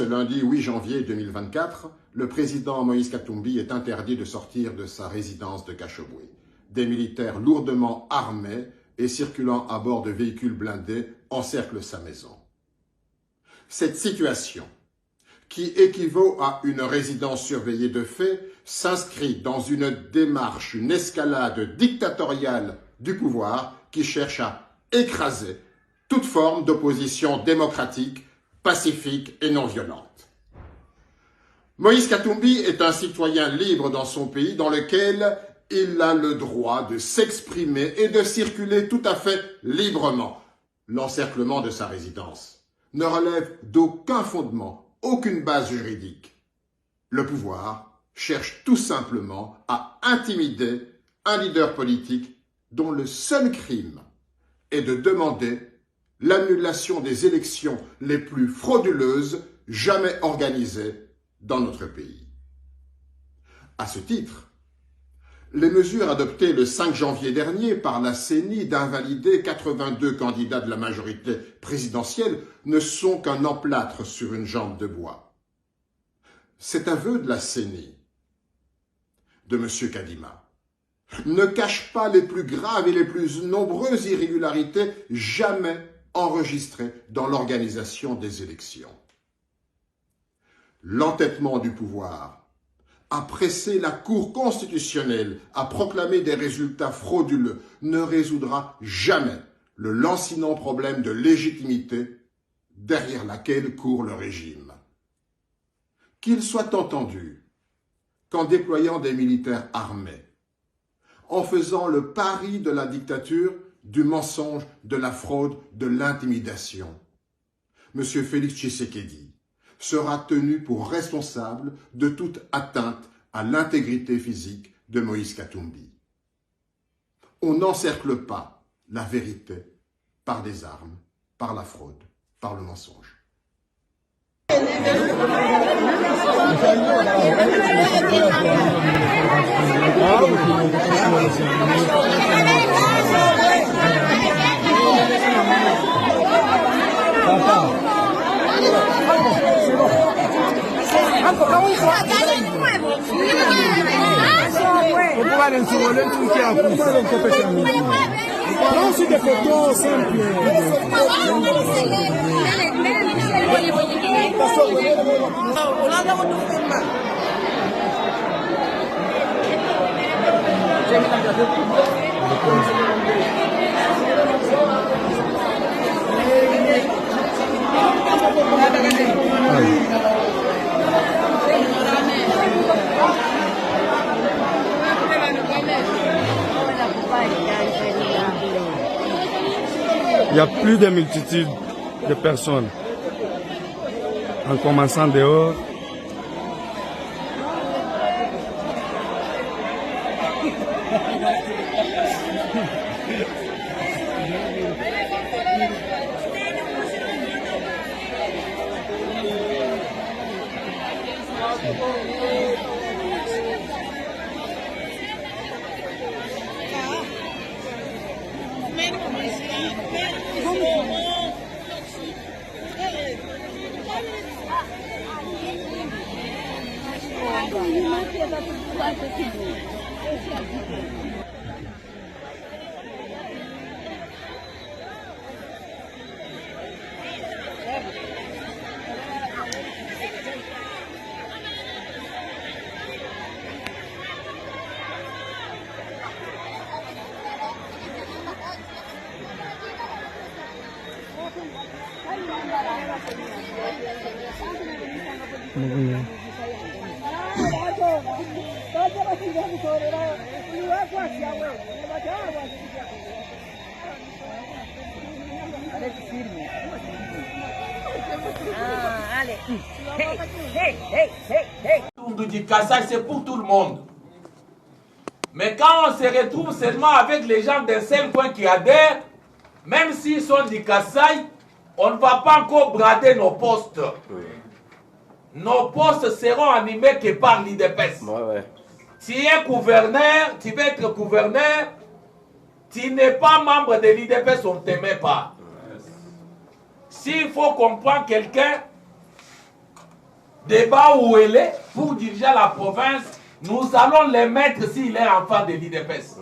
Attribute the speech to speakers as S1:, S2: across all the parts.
S1: ce lundi 8 janvier 2024, le président Moïse Katumbi est interdit de sortir de sa résidence de Cachoboué. Des militaires lourdement armés et circulant à bord de véhicules blindés encerclent sa maison. Cette situation, qui équivaut à une résidence surveillée de fait, s'inscrit dans une démarche, une escalade dictatoriale du pouvoir qui cherche à écraser toute forme d'opposition démocratique, pacifique et non violente. Moïse Katumbi est un citoyen libre dans son pays dans lequel il a le droit de s'exprimer et de circuler tout à fait librement. L'encerclement de sa résidence ne relève d'aucun fondement, aucune base juridique. Le pouvoir cherche tout simplement à intimider un leader politique dont le seul crime est de demander l'annulation des élections les plus frauduleuses jamais organisées dans notre pays. À ce titre, les mesures adoptées le 5 janvier dernier par la CENI d'invalider 82 candidats de la majorité présidentielle ne sont qu'un emplâtre sur une jambe de bois. Cet aveu de la CENI, de M. Kadima, ne cache pas les plus graves et les plus nombreuses irrégularités jamais enregistrées dans l'organisation des élections. L'entêtement du pouvoir a pressé la Cour constitutionnelle à proclamer des résultats frauduleux ne résoudra jamais le lancinant problème de légitimité derrière laquelle court le régime. Qu'il soit entendu qu'en déployant des militaires armés, en faisant le pari de la dictature, du mensonge, de la fraude, de l'intimidation, M. Félix Tshisekedi sera tenu pour responsable de toute atteinte à l'intégrité physique de Moïse Katumbi. On n'encercle pas la vérité par des armes, par la fraude, par le mensonge.
S2: Aussi des photos simples.
S3: Il y a plus de multitude de personnes. En commençant dehors,
S4: Du Kassai, c'est pour tout le monde. Mais quand on se retrouve seulement avec les gens d'un seul coin qui adhèrent, même s'ils sont du Kassai, on ne va pas encore brader nos postes. Nos postes seront animés que par l'IDPS. Tu es gouverneur, tu veux être gouverneur, tu n'es pas membre de l'IDPS, on ne t'aimait pas. S'il faut comprendre quelqu'un, débat où elle est pour diriger la province, nous allons les mettre s'il est enfant de l'IDPS.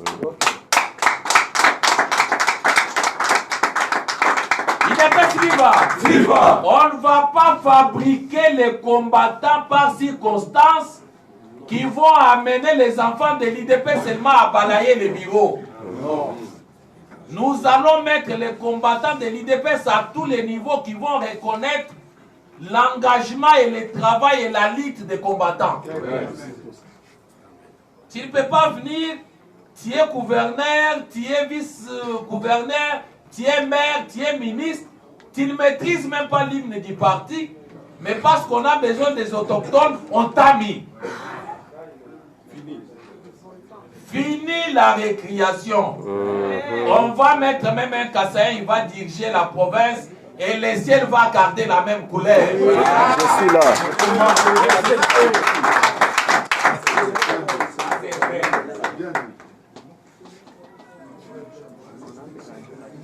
S4: l'IDPS viva!
S5: Viva!
S4: On ne va pas fabriquer les combattants par circonstance qui vont amener les enfants de l'IDPS seulement à balayer les bureaux.
S5: Non.
S4: Nous allons mettre les combattants de l'IDPS à tous les niveaux qui vont reconnaître l'engagement et le travail et la lutte des combattants. Tu ne peux pas venir, tu es gouverneur, tu es vice-gouverneur, tu es maire, tu es ministre, tu ne maîtrises même pas l'hymne du parti, mais parce qu'on a besoin des autochtones, on t'a mis. Fini la récréation. On va mettre même un Kassaïen, il va diriger la province et le ciel va garder la même couleur.
S5: Je suis là.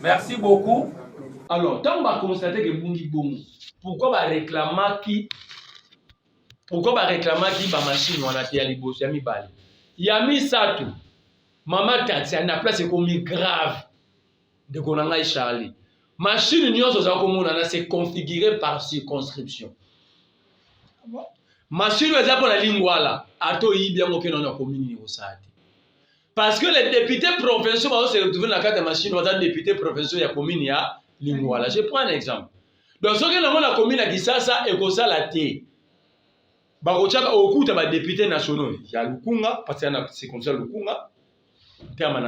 S4: Merci beaucoup.
S6: Alors, tant qu'on va constater que Bungi Boum, pourquoi va réclamer qui ba machine on a été à l'ibos, Yami Bali. Yami Satou, Maman Tatia, na place est comme grave de Konanga et Charlie. Machine Union c'est configuré par circonscription. Machine est pour la ligne là, ato yi bien aucun on a commune au Sahati. Parce que les députés provinciaux vont se retrouver dans la carte de machine, on a députés provinciaux, il y a commune, il y a Lingwala. Je prends un exemple. Donc, ce que nous avons la commune à Kisasa et Kosa la T. Barocha au coup, tu as des députés nationaux. Il y a Lukunga, parce que c'est comme ça Lukunga, terme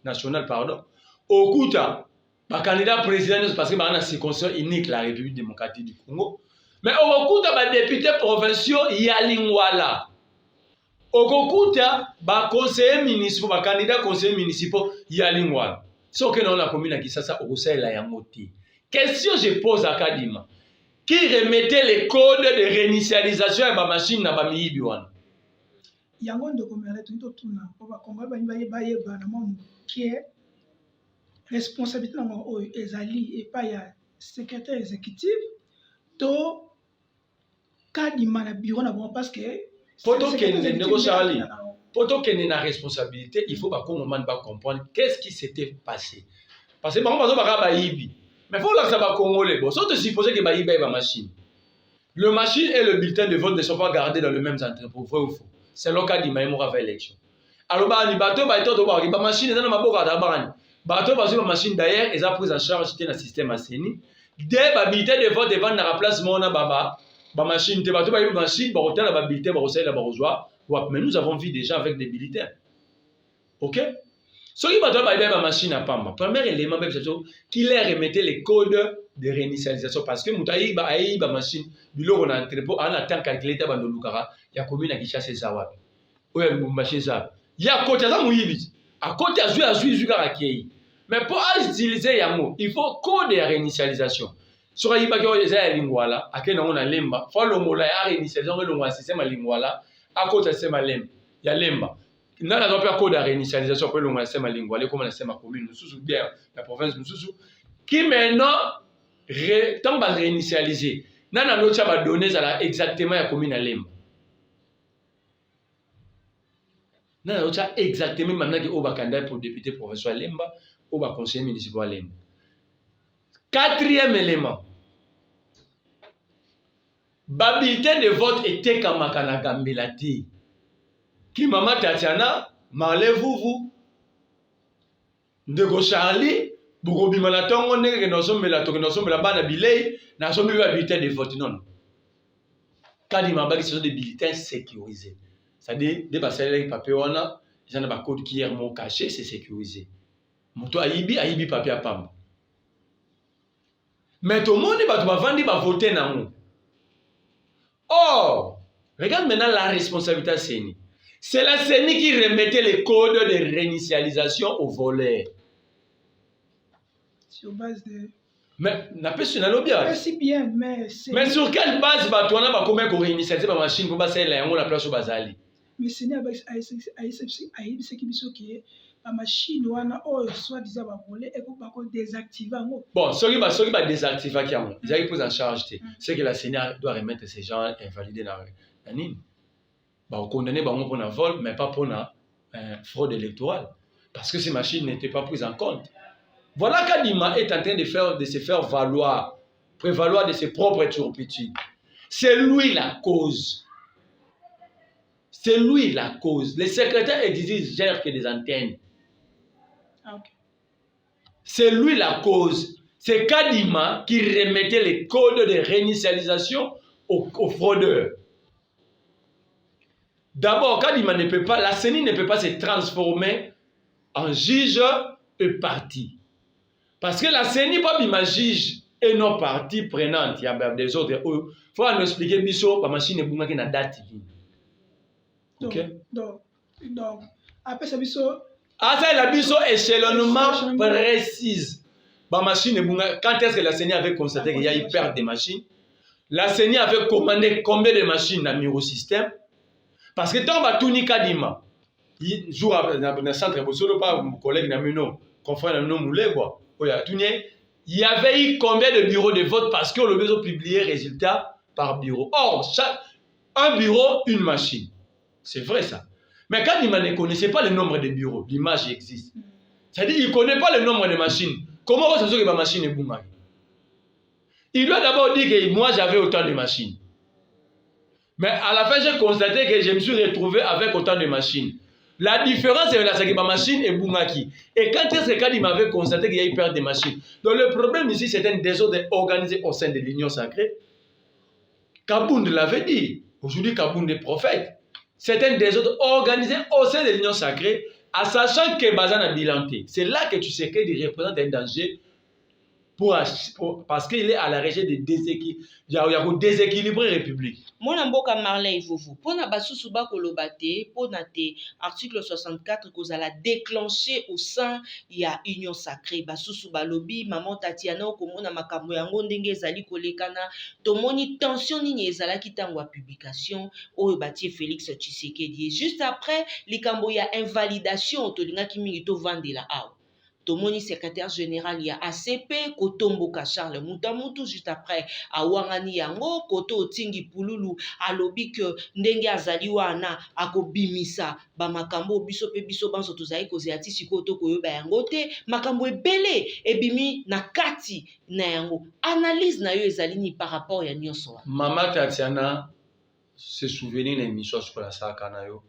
S6: national, pardon. Au coup, tu as un candidat président, parce que c'est une circonscription unique, la République démocratique du Congo. Mais au coup, tu as des députés provinciaux, il y a Lingwala. Au Kokuta, ba conseiller municipal, ba candidat conseiller municipal, Yalingwal. Ce que nous avons la commune à Kisasa, au Conseil la Yamoti. Question je pose à Kadima. Qui remettait les codes de réinitialisation à ma machine na ba miibiwan?
S7: Yangon de commerce tout tourna. On va combattre qui est responsabilité dans ezali et pas ya secrétaire exécutif to Kadima na bureau na bon parce que
S6: Poto qu'il y a une responsabilité, il faut qu'on comprendre qu'est-ce qui s'était passé. Parce que par exemple, mais il faut que ça va Congolais. Bon, sauf de supposer que Baïba est ma machine. Le machine et le bulletin de vote ne sont pas gardés dans le même entrepôt, vrai ou faux. C'est le cas d'Imaïmoura fait l'élection. Alors, bah, bateau, bah, machine est dans ma boca d'Abarani. Bateau, bah, ma machine d'ailleurs, ils ont pris en charge dans le système ACNI. Dès le bulletin de vote devant la place, mon baba. Ba machine, te bateau, ba machine, ba hôtel, ba bulletin, ba hôtel, ba rejoie. Mais nous avons vu des gens avec des bulletins. Ok? Ce qui bateau, ba machine à Pamba. Premier élément, c'est qu'il leur remettait les codes de réinitialisation parce que Moutaï, ba machine, bilo on a entrepôt, on a tant calculé, ba no lukara, ya commune à Kishasa Zawa. Ouais, machine ça. Ya côté ça mouyibi. À côté à jouer karakiei. Mais pour utiliser yamo, il faut code de réinitialisation. Sur les baguettes, les ailes lingwala, à quel on a lemba, follow mola, réinitialisation, le système lingwala, à côté de ce malem, il y a lemba. Nous n'avons pas code de réinitialisation pour le système lingwala, comme le système commune, nous sous bien, la province, nous sous, qui maintenant, tant va réinitialiser, nous n'avons pas donné exactement la commune à lemba. Nous n'avons pas exactement maintenant qui est candidat pour député provincial à lemba, ou conseiller municipal à lemba. Quatrième élément. Le bulletin de vote était comme un gambelati. Qui maman Tatiana, m'enlève-vous. Ndego Charlie, Bourgobi Malatongo, que nous sommes là, bana billet, nous sommes là, bulletin de vote. Non. Quand il m'a dit que ce sont des bulletins sécurisés. C'est-à-dire, des papiers, papéona, ils ont un code qui est caché, c'est sécurisé. Moto Aïbi, papier à Pamba. Mais tout le monde va voter dans nous. Or, regarde maintenant la responsabilité CENI. C'est la CENI qui remettait les codes de réinitialisation aux voleurs.
S7: Sur base de...
S6: Mais, n'a pas sur la bien.
S7: C'est bien, mais c'est...
S6: Mais sur quelle base on a combien pour réinitialiser ma machine pour passer la place au Bazali?
S7: Mais CENI a ce qui est... la machine wana oyo soit disant ba voler et pour pas désactiver ngo.
S6: Bon, ceux qui va désactiver qui ont, ils pris en charge, c'est que la CENI doit remettre ces gens invalidés dans la ligne. Bah, on condamne pour un vol, mais pas pour une fraude électorale. Parce que ces machines n'étaient pas prises en compte. Voilà qu'Adima est en train de se faire valoir, prévaloir de ses propres turpitudes. C'est lui la cause. C'est lui la cause. Les secrétaires exigent gèrent que des antennes.
S7: Ah, ok.
S6: C'est lui la cause. C'est Kadima qui remettait les codes de réinitialisation aux fraudeurs. D'abord, Kadima ne peut pas, la CENI ne peut pas se transformer en juge et partie. Parce que la CENI pas bien juge et non partie prenante. Il y a des autres. Il faut nous expliquer biso la machine est bonne qui n'a date. Ok.
S7: Donc après ça biso.
S6: Ah ça la biso échelonnement précise. La machine est bonne. Quand est-ce que la CENI avait constaté qu'il y a eu perte de machines? La CENI avait commandé combien de machines dans le microsystème? Parce que tant que tout ni Kadima, il joue dans le centre, pas mon collègue Namino, confrère Namino Moulé quoi. Il y avait eu combien de bureaux de vote parce que le besoin publié résultat par bureau. Or, un bureau, une machine. C'est vrai ça. Mais quand il ne connaissait pas le nombre de bureaux, l'image existe. C'est-à-dire qu'il ne connaît pas le nombre de machines. Comment on se dit que ma machine est bonne? Il doit d'abord dire que moi j'avais autant de machines. Mais à la fin, j'ai constaté que je me suis retrouvé avec autant de machines. La différence, c'est que ma machine est boumaki. Et quand est-ce que il m'avait constaté qu'il y a eu perte de machines? Donc le problème ici, c'est un désordre organisé au sein de l'Union sacrée. Kabound l'avait dit. Aujourd'hui, Kabound est prophète. C'est un désordre organisé au sein de l'Union sacrée, en sachant que Bazan a bilanté. C'est là que tu sais qu'il représente un danger parce qu'il est à la région de déséquilibrer la République.
S8: Mona mboka Marley Vovo pona basusu ba kolobate pona te article 64 kozala déclenché au sein ya union sacrée basusu balobi maman Tatiana komona makambo yango ndenge ezali kolekana tomoni tension nini ezalaki tango ya publication oyo batie Félix Tshisekedi juste après likambo ya invalidation tolingaki mingi to vandela awa tomoni secrétaire général ya ACP Kotomboka Charles Mutamutu juste après awangani yango koto otingi pululu alobi que ndenge azali wana akobimisa ba makambo biso pe biso banso tozali kozeati siko to koyoba yango te makambo ebele ebimi na kati na yango analyse na yo ezali ni par rapport ya nyonso
S6: Mama Tatiana se souvenir na émission sur la saka na yo.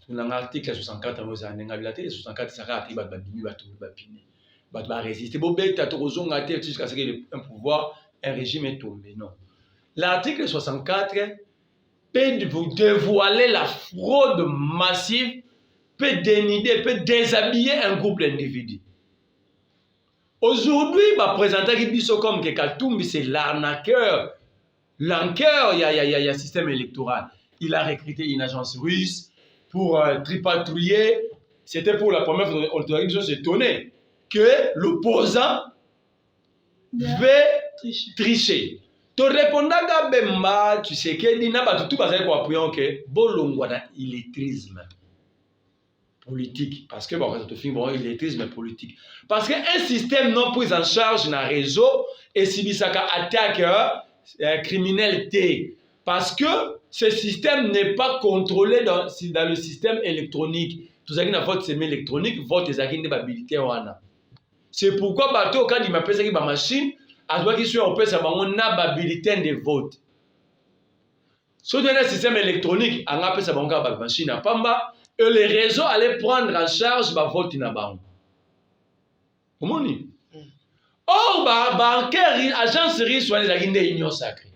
S6: Dans l'article 64, vous avez l'article 64, ça a été babini, babini, va résister. Bon, ben, tu as tout jusqu'à ce que un pouvoir, un régime est tombé. Non. L'article 64 peut vous dévoiler la fraude massive, peut dénider, peut déshabiller un groupe d'individus. Aujourd'hui, va présenter Kibiso comme que Katumbi, c'est l'arnaqueur. L'enqueur, il y a un système électoral. Il a recruté une agence russe pour tripatouiller. C'était pour la première fois, on s'étonnait que l'opposant veut tricher. Tu répondais à Bemba, tu sais que Dina va tout passer pour appuyer que Bolongwana illettrisme politique. Parce que bon, ça te fait bon illettrisme politique. Parce qu'un système non pris en charge dans le réseau et si bisaka attaque criminalité. Parce que ce système n'est pas contrôlé dans le système électronique. Tout ça qui n'a vote semi électronique, vote des habilité wana. C'est pourquoi bateau quand il m'appelle ça qui ma machine, à toi qui suis en place on a habilité de vote. Sur le système électronique, on appelle ça ma machine à pamba et les réseaux allaient prendre en charge ma vote na banque. Comment ni? Or bancaire agence riche soit les union sacrée.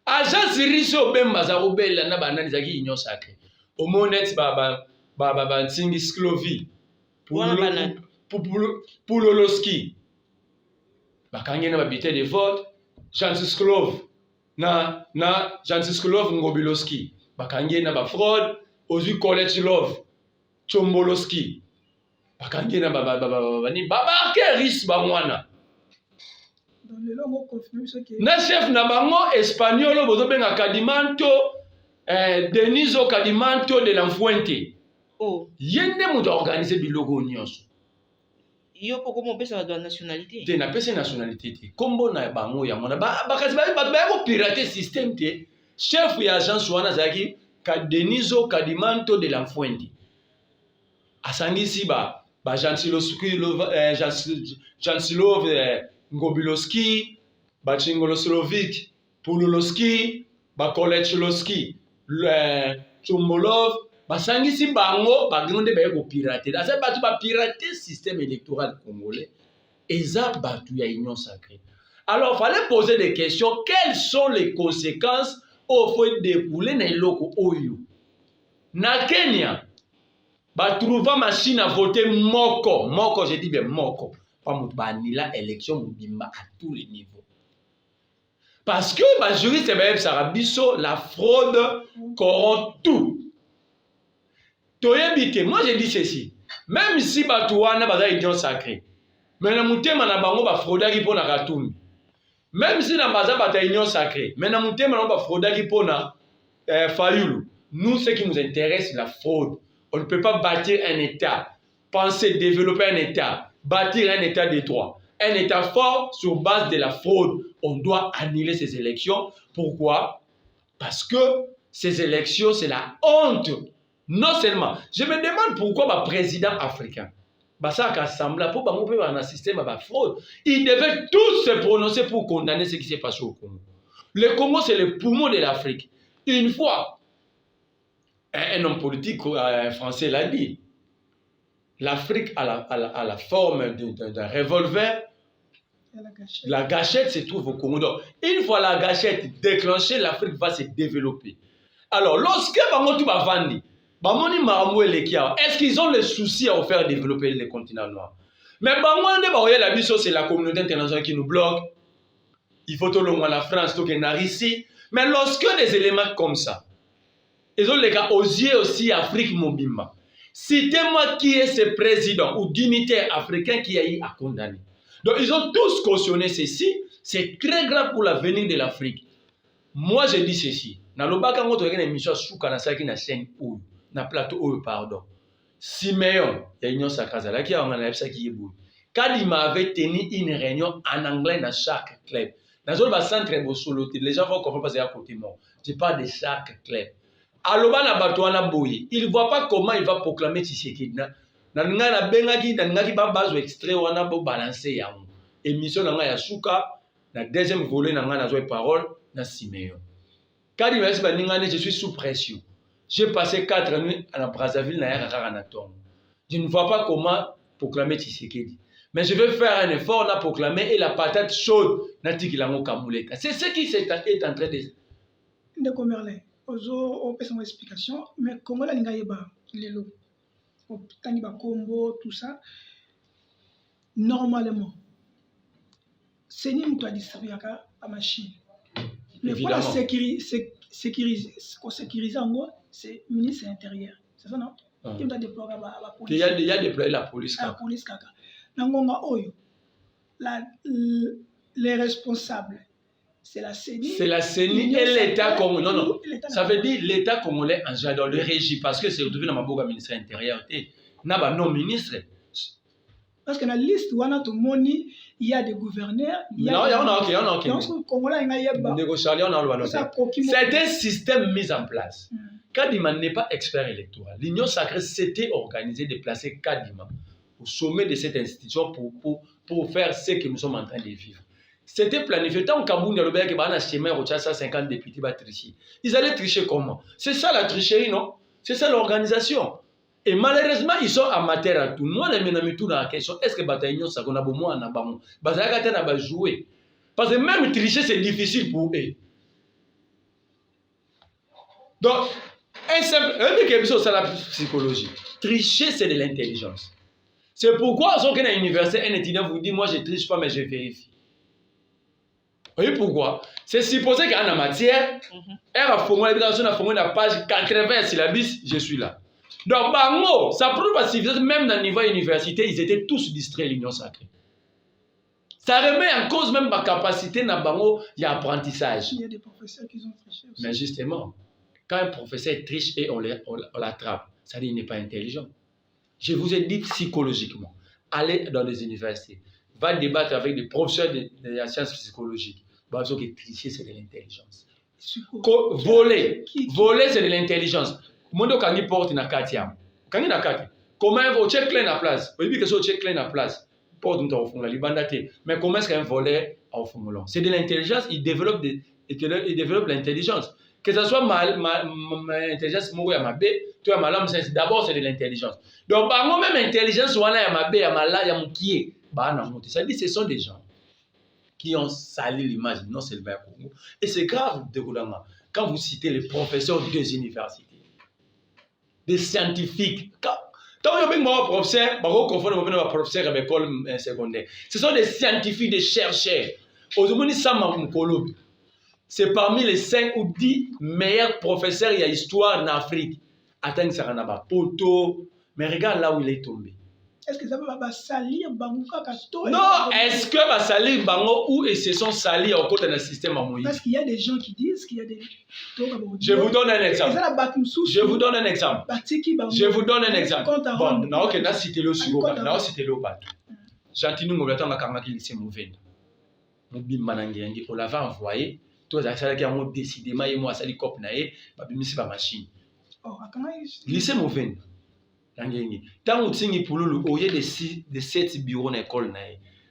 S6: Agence riche au bemba za obela na banani za union sacrée. Au monet ba nsingi sklovi pour loloski. Ba kangena ba bité de vote chance sklov na chance sklov ngobiloski. Ba kangena ba fraude ozu college love chomboloski. Ba kangena ba ni baba ke riche ba mwana. Na chef na bango espagnol bozo benga Cadimanto Deniso Cadimanto de la Fuente
S8: Oh.
S6: Yende moto organiser biloko nyonso.
S8: Yo poko mo pesa ba nationalité.
S6: Te na pesa nationalité te. Kombo na bango ya mona ba kasi ba ko pirater système te. Chef ya agence wana zaki Kadenizo Kadimanto de la Fuente. Asangisi ba Jansilovski Jansilov Ngobilowski, ba Chingoloslovic, Pululowski, ba Kolechlovski, Chumbolov, ba sangisi bango ba gronde ba ko pirater. Asa ba tu ba pirater système électoral congolais. Eza batu ya union sacrée. Alors fallait poser des questions, quelles sont les conséquences au fait découler na iloko oyo. Na Kenya, ba trouva machine à voter moko, je dis bien moko. Pas mou banila élection mobimba à tous les niveaux. Parce que ba juriste ba sarabiso la fraude corrompt tout. Toyebite, moi je dis ceci, même si ba touana ba union sacrée. Mais na mutema na bango ba fraudaki pona katumbi. Même si na baza bata union sacrée, mais na mutema na ba fraudaki pona Fayulu. Nous, ce qui nous intéresse, c'est la fraude. On ne peut pas bâtir un État, penser développer un État, bâtir un État de droit. Un État fort sur base de la fraude. On doit annuler ces élections. Pourquoi? Parce que ces élections, c'est la honte. Non seulement, je me demande pourquoi le président africain, pour un système à fraude, ils devaient tous se prononcer pour condamner ce qui s'est passé au Congo. Le Congo, c'est le poumon de l'Afrique. Une fois, un homme politique français l'a dit, l'Afrique a la forme d'un revolver. La gâchette se trouve au Congo. Donc, une fois la gâchette déclenchée, l'Afrique va se développer. Alors, lorsque Bangotu va vendre, est-ce qu'ils ont le souci à faire développer le continent noir? Mais c'est la communauté internationale qui nous bloque. Il faut tout le monde la France, tout le ici. Mais lorsque des éléments comme ça, ils ont les gars aux yeux aussi Afrique Mobimba. Citez-moi qui est ce président ou dignitaire africain qui a eu à condamner. Donc ils ont tous cautionné ceci. C'est très grave pour l'avenir de l'Afrique. Moi je dis ceci. Dans le bac, quand on a une émission sur la chaîne ou na plateau pardon. Simeon, il y a une union sacrée qui a un qui est beau. Quand il m'avait tenu une réunion en anglais dans chaque club. Dans le centre de solo, les gens vont comprendre parce qu'il y a côté moi. Je parle de chaque club. Aloba na batouana boye. Il ne voit pas comment il va proclamer Tshisekedi. Na nga bengaki ba bazo extrait wana bo balancer ya. Émission na nga ya suka na deuxième volet na nga na zoe parole na Simeon. Quand il m'a dit je suis sous pression. J'ai passé 4 nuits à la Brazzaville na ya na tombe. Je ne vois pas comment proclamer Tshisekedi. Mais je vais faire un effort na proclamer et la patate chaude na tikilango kamuleka. C'est ce qui est en train de
S7: Ndeko Merlin. On peut une explication, mais comment la Ningayeba, Lelo, Taniba Combo, tout ça, normalement, c'est ni mouton à distribuer à machine. Mais pour la sécuriser en moi, c'est le ministre de l'Intérieur. C'est ça, non? Qui doit déployer la police.
S6: Il y a déployé la police.
S7: La police, kaka. Nangonga Oyo, les responsables. C'est la CENI. C'est la CENI et l'État congolais. Non, non.
S6: Ça veut dire l'État congolais en général, le régime, parce que c'est retrouvé dans ma bourg ministère intérieur. N'a pas non ministre.
S7: Parce que dans la liste, il y a des gouverneurs.
S6: Non, il y en a ok. C'est un système mis en place. Kadima n'est pas expert électoral. L'Union sacrée s'était organisée de placer Kadima au sommet de cette institution pour faire ce que nous sommes en train de vivre. C'était planifié. Tant qu'Aboun Yalobé qui va dans chemin au 150 députés va tricher. Ils allaient tricher comment? C'est ça la tricherie, non? C'est ça l'organisation. Et malheureusement, ils sont amateurs à tout. Moi, je me mets tout dans la question. Est-ce que Bataillon, ça qu'on a beau moi en abamon? Bazaka n'a pas joué. Parce que même tricher, c'est difficile pour eux. Donc, un c'est la psychologie. Tricher, c'est de l'intelligence. C'est pourquoi, à une université, un étudiant vous dit, moi, je ne triche pas, mais je vérifie. Vous voyez pourquoi? C'est supposé qu'en la matière, elle a formé la page 80 syllabus, je suis là. Donc, bango, ça prouve parce que même dans le niveau université, ils étaient tous distraits l'union sacrée. Ça remet en cause même ma capacité dans bango, il y a apprentissage.
S7: Il y a des professeurs qui ont triché aussi.
S6: Mais justement, quand un professeur triche et on l'attrape, c'est-à-dire il n'est pas intelligent. Je vous ai dit psychologiquement, allez dans les universités, va débattre avec des professeurs de la science psychologique. Bah, ce qui est tricher, c'est de l'intelligence. Voler, c'est de l'intelligence. Mondo quand il porte na katiam, quand il na kati, comment on check clé na place, au début que ça check clé na place, porte nous au fond la libandate, mais comment est-ce qu'un volet au fond là? C'est de l'intelligence, il développe l'intelligence. Que ce soit ma intelligence mourir à ma B, toi ma lame, d'abord c'est de l'intelligance. Donc par moi même intelligence ou à ma B, à ma la, à mon qui est, bah non, ça dit ce sont des gens qui ont sali l'image, non c'est le Congo. Et c'est grave de quand vous citez les professeurs des universités, des scientifiques. Quand vous avez un professeur, professeur à l'école secondaire, ce sont des scientifiques, des chercheurs. Aujourd'hui, c'est parmi les 5 ou 10 meilleurs professeurs il y a histoire en Afrique. Attends, ça n'a pas poto, mais regarde là où il est tombé.
S7: Est-ce que ça va salir Bango Kakato?
S6: Non, est-ce que va salir Bango ou ils se sont salis au côté d'un système à Moïse?
S7: Parce qu'il y a des gens qui disent qu'il y a des...
S6: Je vous donne un exemple. Je vous donne un exemple. Je vous donne un exemple. Bon, non, ok, là, c'était le suivant. Là, c'était le bas. J'antine nous m'attend à Karmaki, c'est mauvais. Mobile Manangi, on l'avait envoyé. Tous les acteurs qui ont décidé, moi, ça, les copes, c'est pas machine. Lycée mauvais. Tant que tu pour le au lieu de 7 bureaux dans l'école,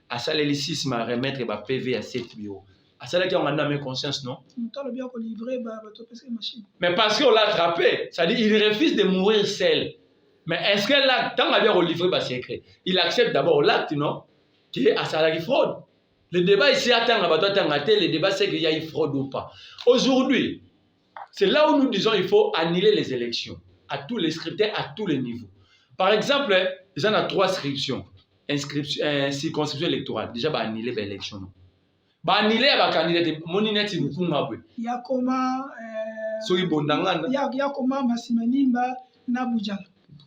S6: à ça les 6 m'a remettre un PV à 7 bureaux. À ça qui on a même conscience non. Mais parce qu'on l'a attrapé, ça dit il refuse de mourir seul. Mais est-ce que là tant qu'on a livré secret, il accepte d'abord l'acte non qui est à ça la fraude. Le débat ici attend le débat c'est qu'il y a une fraude ou pas. Aujourd'hui, c'est là où nous disons il faut annuler les élections à tous les scrutins à tous les niveaux. Par exemple, il y en a 3 inscriptions. Circonscription électorale. Déjà, bah annuler l'élection. Bah annuler la candidature. Mon inet il nous m'a
S7: il y a comment
S6: il
S7: y a comment Massimanimba Nabouja.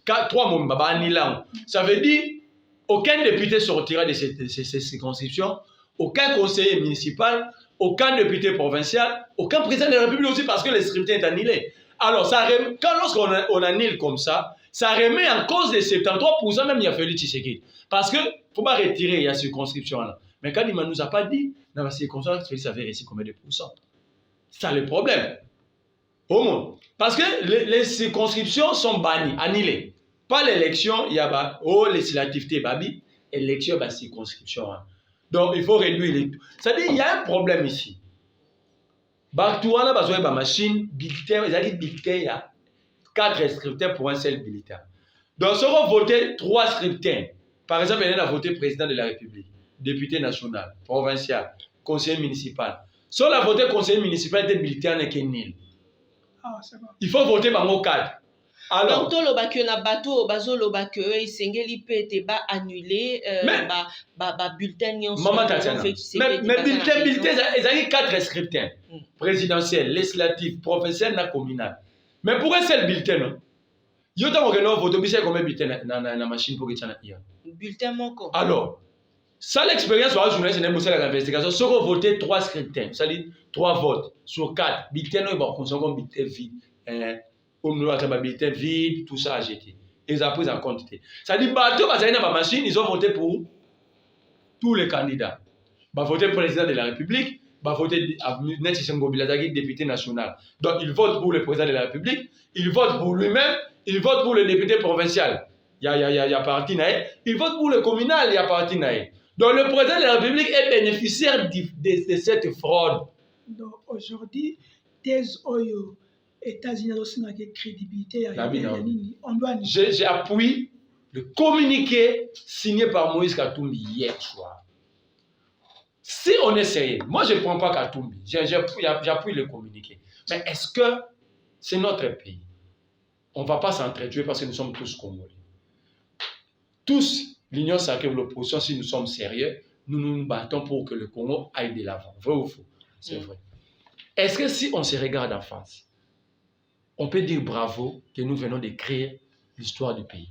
S6: 3 mots bah annuler. Ça veut dire aucun député sortira de ces circonscriptions, aucun conseiller municipal, aucun député provincial, aucun président de la République aussi parce que le scrutin est annulé. Alors, lorsqu'on annule comme ça remet en cause les 73% même il y a fallu Tshisekedi. Parce que, il ne faut pas retirer la circonscription là. Mais quand il ne nous a pas dit, dans la circonscription, ça fait réussir combien de pourcents? C'est le problème. Au monde. Parce que les circonscriptions sont bannies, annulées. Pas l'élection, il y a législativité, babi, élection, circonscription. Donc, il faut réduire les... C'est-à-dire, il y a un problème ici. Partout, on a besoin de machine, bulletin, il y a 4 scrutins pour un seul bulletin. Donc, si on vote 3 scrutins, par exemple, il y a voté président de la République, député national, provincial, conseiller municipal. Si on a voté conseiller municipal, le bulletin n'est qu'un nul. Il faut voter par mot 4. Alors,
S8: donc, le na bateau, bazolo bateau, il s'engage peut ba annulé, bulletin.
S6: Maman Tatiana. Mais bulletin, ils ont 4 scrutins. Présidentiel, législatif, professionnel, communal. Mais pour un seul bulletin, non? Il y a un vote, il y a combien de bulletins dans la machine pour que tu aies un
S8: bulletin manquant.
S6: Alors, ça l'expérience sur la journaliste, c'est une investigation. Si on vote 3 scrutins, ça dit 3 votes sur 4, bulletin, il va consommer un bulletin vide. On a bulletin vide, tout ça à jeter. Ils ont pris en compte. Ça dit, bateau, dans la machine, ils ont voté pour tous les candidats. Ils ont voté pour le président de la République. Va voter député national. Donc, il vote pour le président de la République, il vote pour lui-même, il vote pour le député provincial. Il y a parti naïe. Il vote pour le communal, il y a parti naïe. Donc, le président de la République est bénéficiaire de cette fraude.
S7: Donc, aujourd'hui, thèse Oyo, États-Unis aussi ont une crédibilité. On doit.
S6: J'appuie le communiqué signé par Moïse Katumbi hier soir. Si on essaye, moi je ne prends pas Katumbi, j'appuie le communiqué. Mais est-ce que c'est notre pays? On ne va pas s'entretuer parce que nous sommes tous Congolais. Tous, l'Union sacrée ou l'opposition, si nous sommes sérieux, nous nous battons pour que le Congo aille de l'avant. Vrai ou faux? C'est vrai. Est-ce que si on se regarde en face, on peut dire bravo que nous venons d'écrire l'histoire du pays?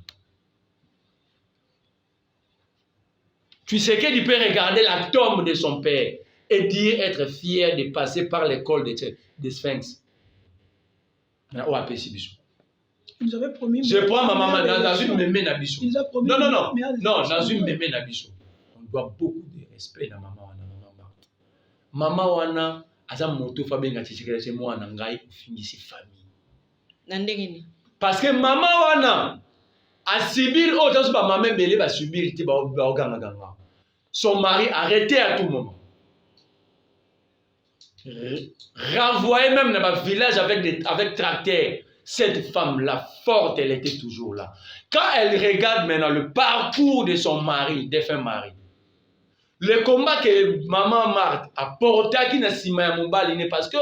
S6: Tshisekedi peut regarder la tombe de son père et dire être fier de passer par l'école des Sphinx.
S7: Ils nous avaient promis.
S6: Je prends ma maman dans une mémé Nabiso.
S7: Ils nous ont promis.
S6: Non, dans une mémé Nabiso. On doit beaucoup de respect à maman wana Marthe. Maman wana aza moto fabenga Tshisekedi c'est moi na ngai finisi famille.
S8: Nandengeni.
S6: Parce que maman wana a subir autant ba maman belé ba subir ti ba oganga ganga. Son mari arrêté à tout moment. Renvoyé même dans ma village avec tracteur. Cette femme-là, forte, elle était toujours là. Quand elle regarde maintenant le parcours de son mari, défunt mari, le combat que maman Marthe a porté à Kinasima Moubaline, parce que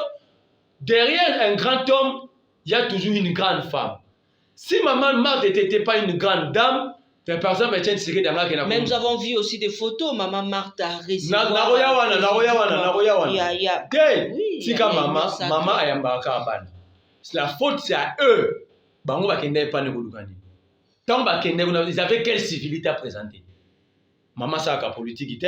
S6: derrière un grand homme, il y a toujours une grande femme. Si maman Marthe n'était pas une grande dame, personne ne tient secret dans la.
S8: Mais nous avons vu aussi des photos, maman Marthe a réussi.
S6: Maman ayambaka. La faute, c'est à eux. Ils avaient quelle civilité à présenter? Maman, ça a politique.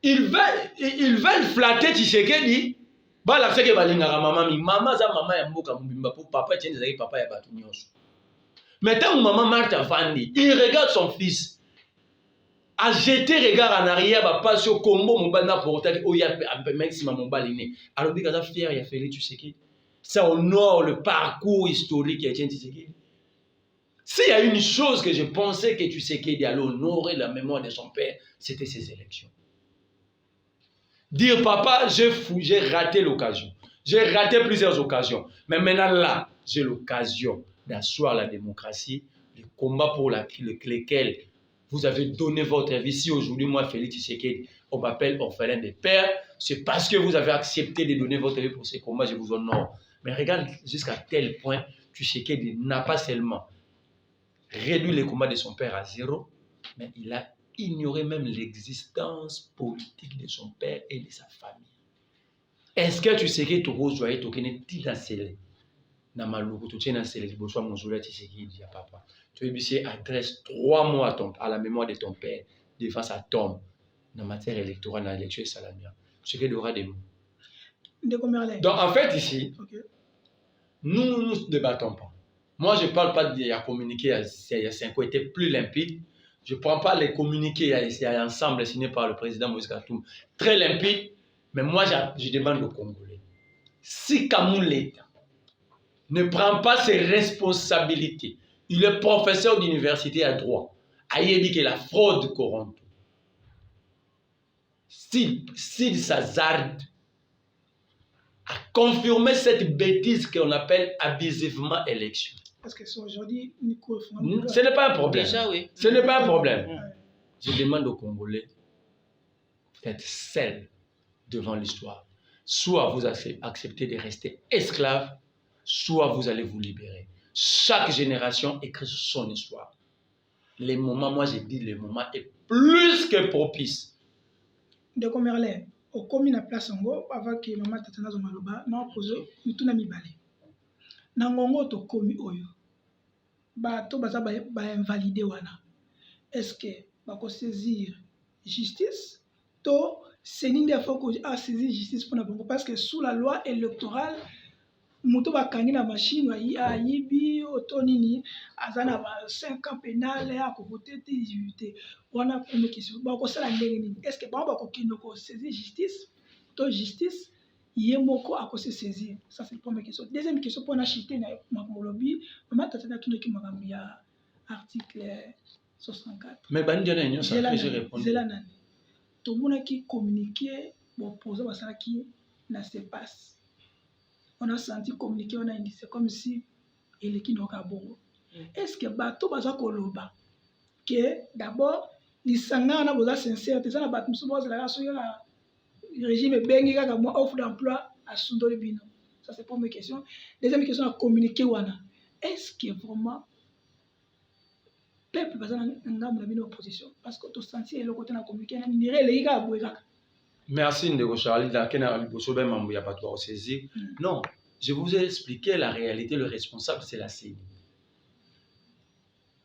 S6: Ils veulent flatter Tshisekedi. Maman, mais tant que maman Marthe a fandi, il regarde son fils. A jeté regard en arrière, bah pas sur combo mon bana pour tali oya maximum mon baliné. Alors dit que fier il a fait tu sais qui. Ça honore le parcours historique qui a été Tshisekedi. S'il y a une chose que je pensais que Tshisekedi allait honorer la mémoire de son père, c'était ces élections. Dire papa, j'ai raté l'occasion. J'ai raté plusieurs occasions. Mais maintenant là, j'ai l'occasion d'asseoir la démocratie, le combat pour lequel vous avez donné votre vie. Si aujourd'hui, moi, Félix Tshisekedi, on m'appelle orphelin des pères, c'est parce que vous avez accepté de donner votre vie pour ces combats, je vous honore. Mais regarde jusqu'à tel point, Tshisekedi n'a pas seulement réduit les combats de son père à zéro, mais il a ignoré même l'existence politique de son père et de sa famille. Est-ce que Tshisekedi Togozoye Tokene Tidasele Namaluku Tochenasele Libosoa Monzola Tshisekedi ya papa? Tu adresse 3 mots à la mémoire de ton père devant sa tombe dans la matière électorale, dans l'élection salamia. Ce qu'il aura des mots. Donc en fait ici, nous ne nous débattons pas. Moi je ne parle pas de communiquer il y a 5 ans, était plus limpide. Je ne prends pas les communiqués ensemble signés par le président Moïse Katumbi. Très limpide, mais moi je demande aux Congolais. Si Kamou l'État ne prend pas ses responsabilités, il est professeur d'université à droit. Il dit que la fraude corrompue. S'il s'hazarde à confirmer cette bêtise qu'on appelle abusivement élection.
S7: Parce que c'est aujourd'hui,
S6: ce n'est pas un problème.
S8: Déjà, oui.
S6: Ce n'est pas un problème. Je demande aux Congolais d'être seuls devant l'histoire. Soit vous acceptez de rester esclaves, soit vous allez vous libérer. Chaque génération écrit son histoire. Les moments, moi j'ai dit, le moment est plus que propice.
S7: De Comerlin, au commis na place ngo, avant que maman Tatana Zomaloba, non, posé, nous tout n'a mis balé. Nangongo to commis oyo. Ba to baza ba invalider wana. Est-ce que ba ko saisir justice? To c'est une des fois que a saisi justice pour na bongo parce que sous la loi électorale muto bakangi na machine a yibi otonini azana ba 5 ans pénal a ko voter te wana une question ba ko sala ndenge nini est-ce que ba ko kino ko saisir justice to justice yemoko a ko se saisir ça c'est la première question. Deuxième question pour na chiter na makolobi mama tatana tout ki makambo ya article 64
S6: mais bandi na nyo ça j'ai répondu
S7: zelana to mona ki communiquer bon poser basala ki na se passe. On a senti communiquer, on a dit c'est comme si il est qui n'a pas bon. Est-ce que bateau baza koloba que d'abord les sangana on a besoin sincère, c'est ça la bateau nous bosse la sur le régime bengi ka moi offre d'emploi à Sundoli Bino. Ça c'est première question. Deuxième question à communiquer wana. Est-ce que vraiment peuple baza ngam la bino opposition parce que to senti le côté na communiquer na nire le ika boeka.
S6: Merci Ndeko Charlie Non, je vous ai expliqué la réalité. Le responsable, c'est la CENI.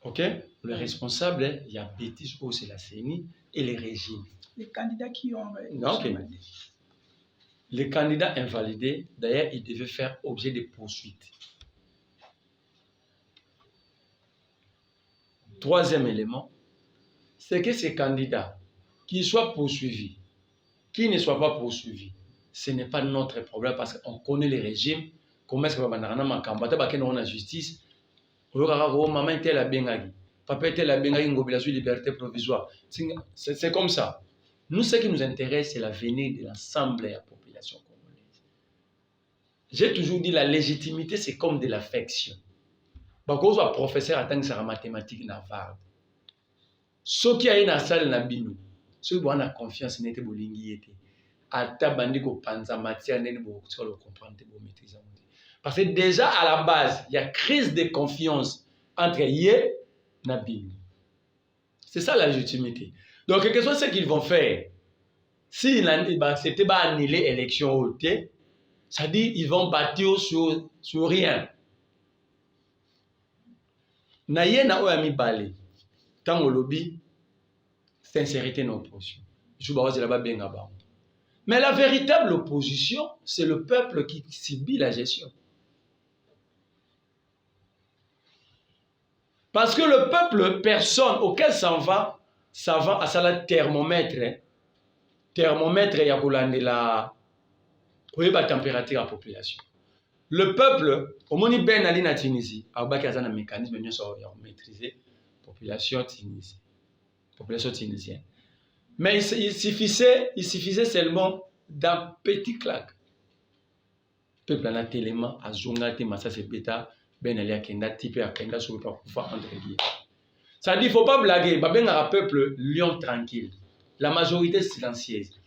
S6: Ok? Le responsable, il y a bêtise, c'est la CENI et les régimes.
S7: Les candidats qui ont...
S6: Non, ok. Les candidats invalidés, d'ailleurs, ils devaient faire objet de poursuites. Troisième élément, c'est que ces candidats, qu'ils soient poursuivis, qu'ils ne soient pas poursuivis, ce n'est pas notre problème parce qu'on connaît les régimes. Comment est-ce que la justice, maman était la bengagi, papa était la bengagi, mobilisation liberté provisoire. C'est comme ça. Nous, ce qui nous intéresse, c'est l'avenir de l'ensemble de la population congolaise. J'ai toujours dit la légitimité, c'est comme de l'affection. Parce que un professeur attend que ça mathématique Harvard. Ce qui a une salle na bino, ceux qui ont la confiance n'était bolingi était. Ata bandi ko panza matière n'était bo sur le comprendre bo maîtriser. Parce que déjà à la base, il y a crise de confiance entre yé et bino. C'est ça la légitimité. Donc quelque chose ce qu'ils vont faire. Si c'était pas annuler l'élection au thé, ça dit ils vont bâtir sur rien. Na ye na oya mibale tango lobby sincérité dans l'opposition. Mais la véritable opposition, c'est le peuple qui subit la gestion. Parce que le peuple, personne auquel ça va à ça la thermomètre. Thermomètre ya kolande la température à la population. Le peuple, au moni ben ali na Tunisie, abaki azana mécanisme de maîtriser population tunisienne. Mais il suffisait seulement d'un petit claque. Le peuple en a tellement à zongate massa se beta ben ali akenda type akenda sur le pouvoir entre guillemets. Ça dit il faut pas blaguer, ba ben un peuple lion tranquille. La majorité silencieuse.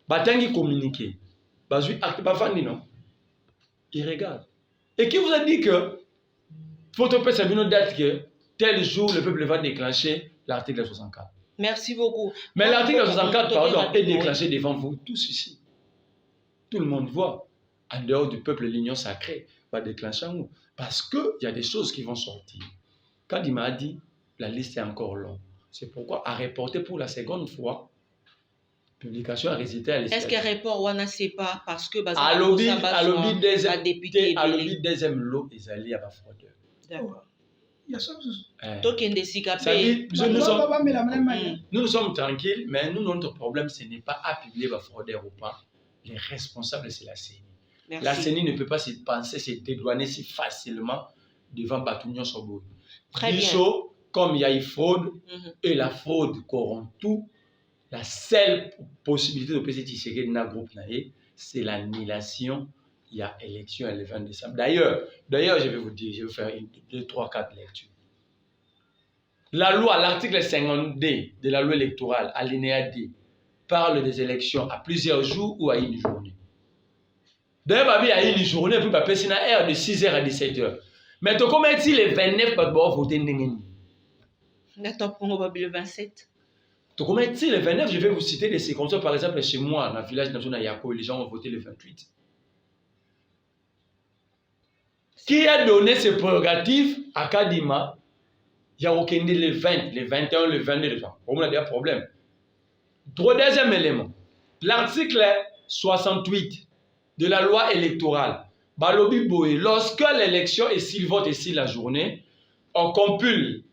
S6: Batangi communiquer. Bazui acte bafandi non. Il regarde. Et qui vous a dit que faut te passer une date que tel jour le peuple va déclencher l'article 64.
S8: Merci beaucoup.
S6: Mais l'article 64, pardon, est déclenché devant vous tous ici. Tout le monde voit. En dehors du peuple, l'union sacrée va déclencher en nous. Parce qu'il y a des choses qui vont sortir. Quand il m'a dit, la liste est encore longue. C'est pourquoi à reporter pour la seconde fois, publication a résulté à l'essai.
S8: Est-ce que report on ne sait pas parce que
S6: à l'objet deuxième lot, ils allaient à la fraudeur.
S8: D'accord.
S7: Nous
S6: sommes tranquilles, mais nous, notre problème, ce n'est pas à publier la fraudeur ou pas. Les responsables, c'est la CENI.
S8: Merci.
S6: La CENI ne peut pas se penser, se dédouaner si facilement devant Batounion Sobo.
S8: Très bien.
S6: Comme il y a une fraude, et la fraude corrompt tout, la seule possibilité de passer Tshisekedi dans le groupe, c'est l'annulation. Il y a élection le 20 décembre. D'ailleurs, je vais vous dire, je vais faire 2, 3, 4 lectures. La loi, l'article 50D de la loi électorale, alinéa D, parle des élections à plusieurs jours ou à une journée. D'ailleurs, il y a une journée, puis c'est une heure de 6h à 17h. Mais comment est-il les 29 pour voter?
S8: Le 27.
S6: Comment est-il les 29? Je vais vous citer des circonstances. Par exemple, chez moi, dans le village national Yako, les gens ont voté le 28. Qui a donné ces prérogatives à Kadima? Il y a aucun le 20, le 21, le 22, le 20. On a des problèmes. Deuxième élément. L'article 68 de la loi électorale. Balobi Boé, lorsque l'élection est s'il vote et si la journée, on compile,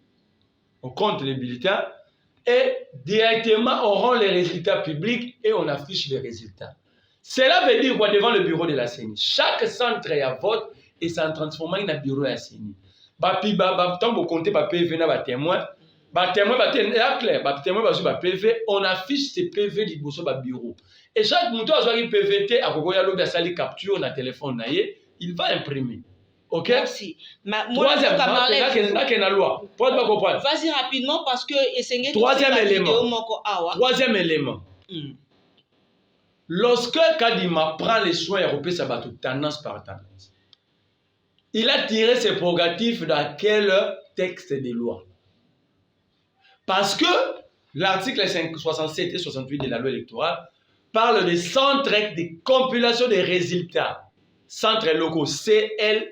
S6: on compte les bulletins et directement on rend les résultats publics et on affiche les résultats. Cela veut dire quoi devant le bureau de la CENI? Chaque centre à vote et ça transforme en un bureau de la CENI. Tant que vous comptez PV, témoin, on affiche ces PV du bureau. Et chaque mouton a un PVT à capture dans le téléphone, il va imprimer. Ok?
S8: Merci.
S6: Troisième,
S8: vas-y rapidement parce que
S6: Troisième élément. Lorsque Kadima prend les soins européens, ça va toute tendance par tendance. Il a tiré ses prérogatives dans quel texte de loi? Parce que l'article 67 et 68 de la loi électorale parle des centres de compilation des résultats. Centres locaux, CLCR.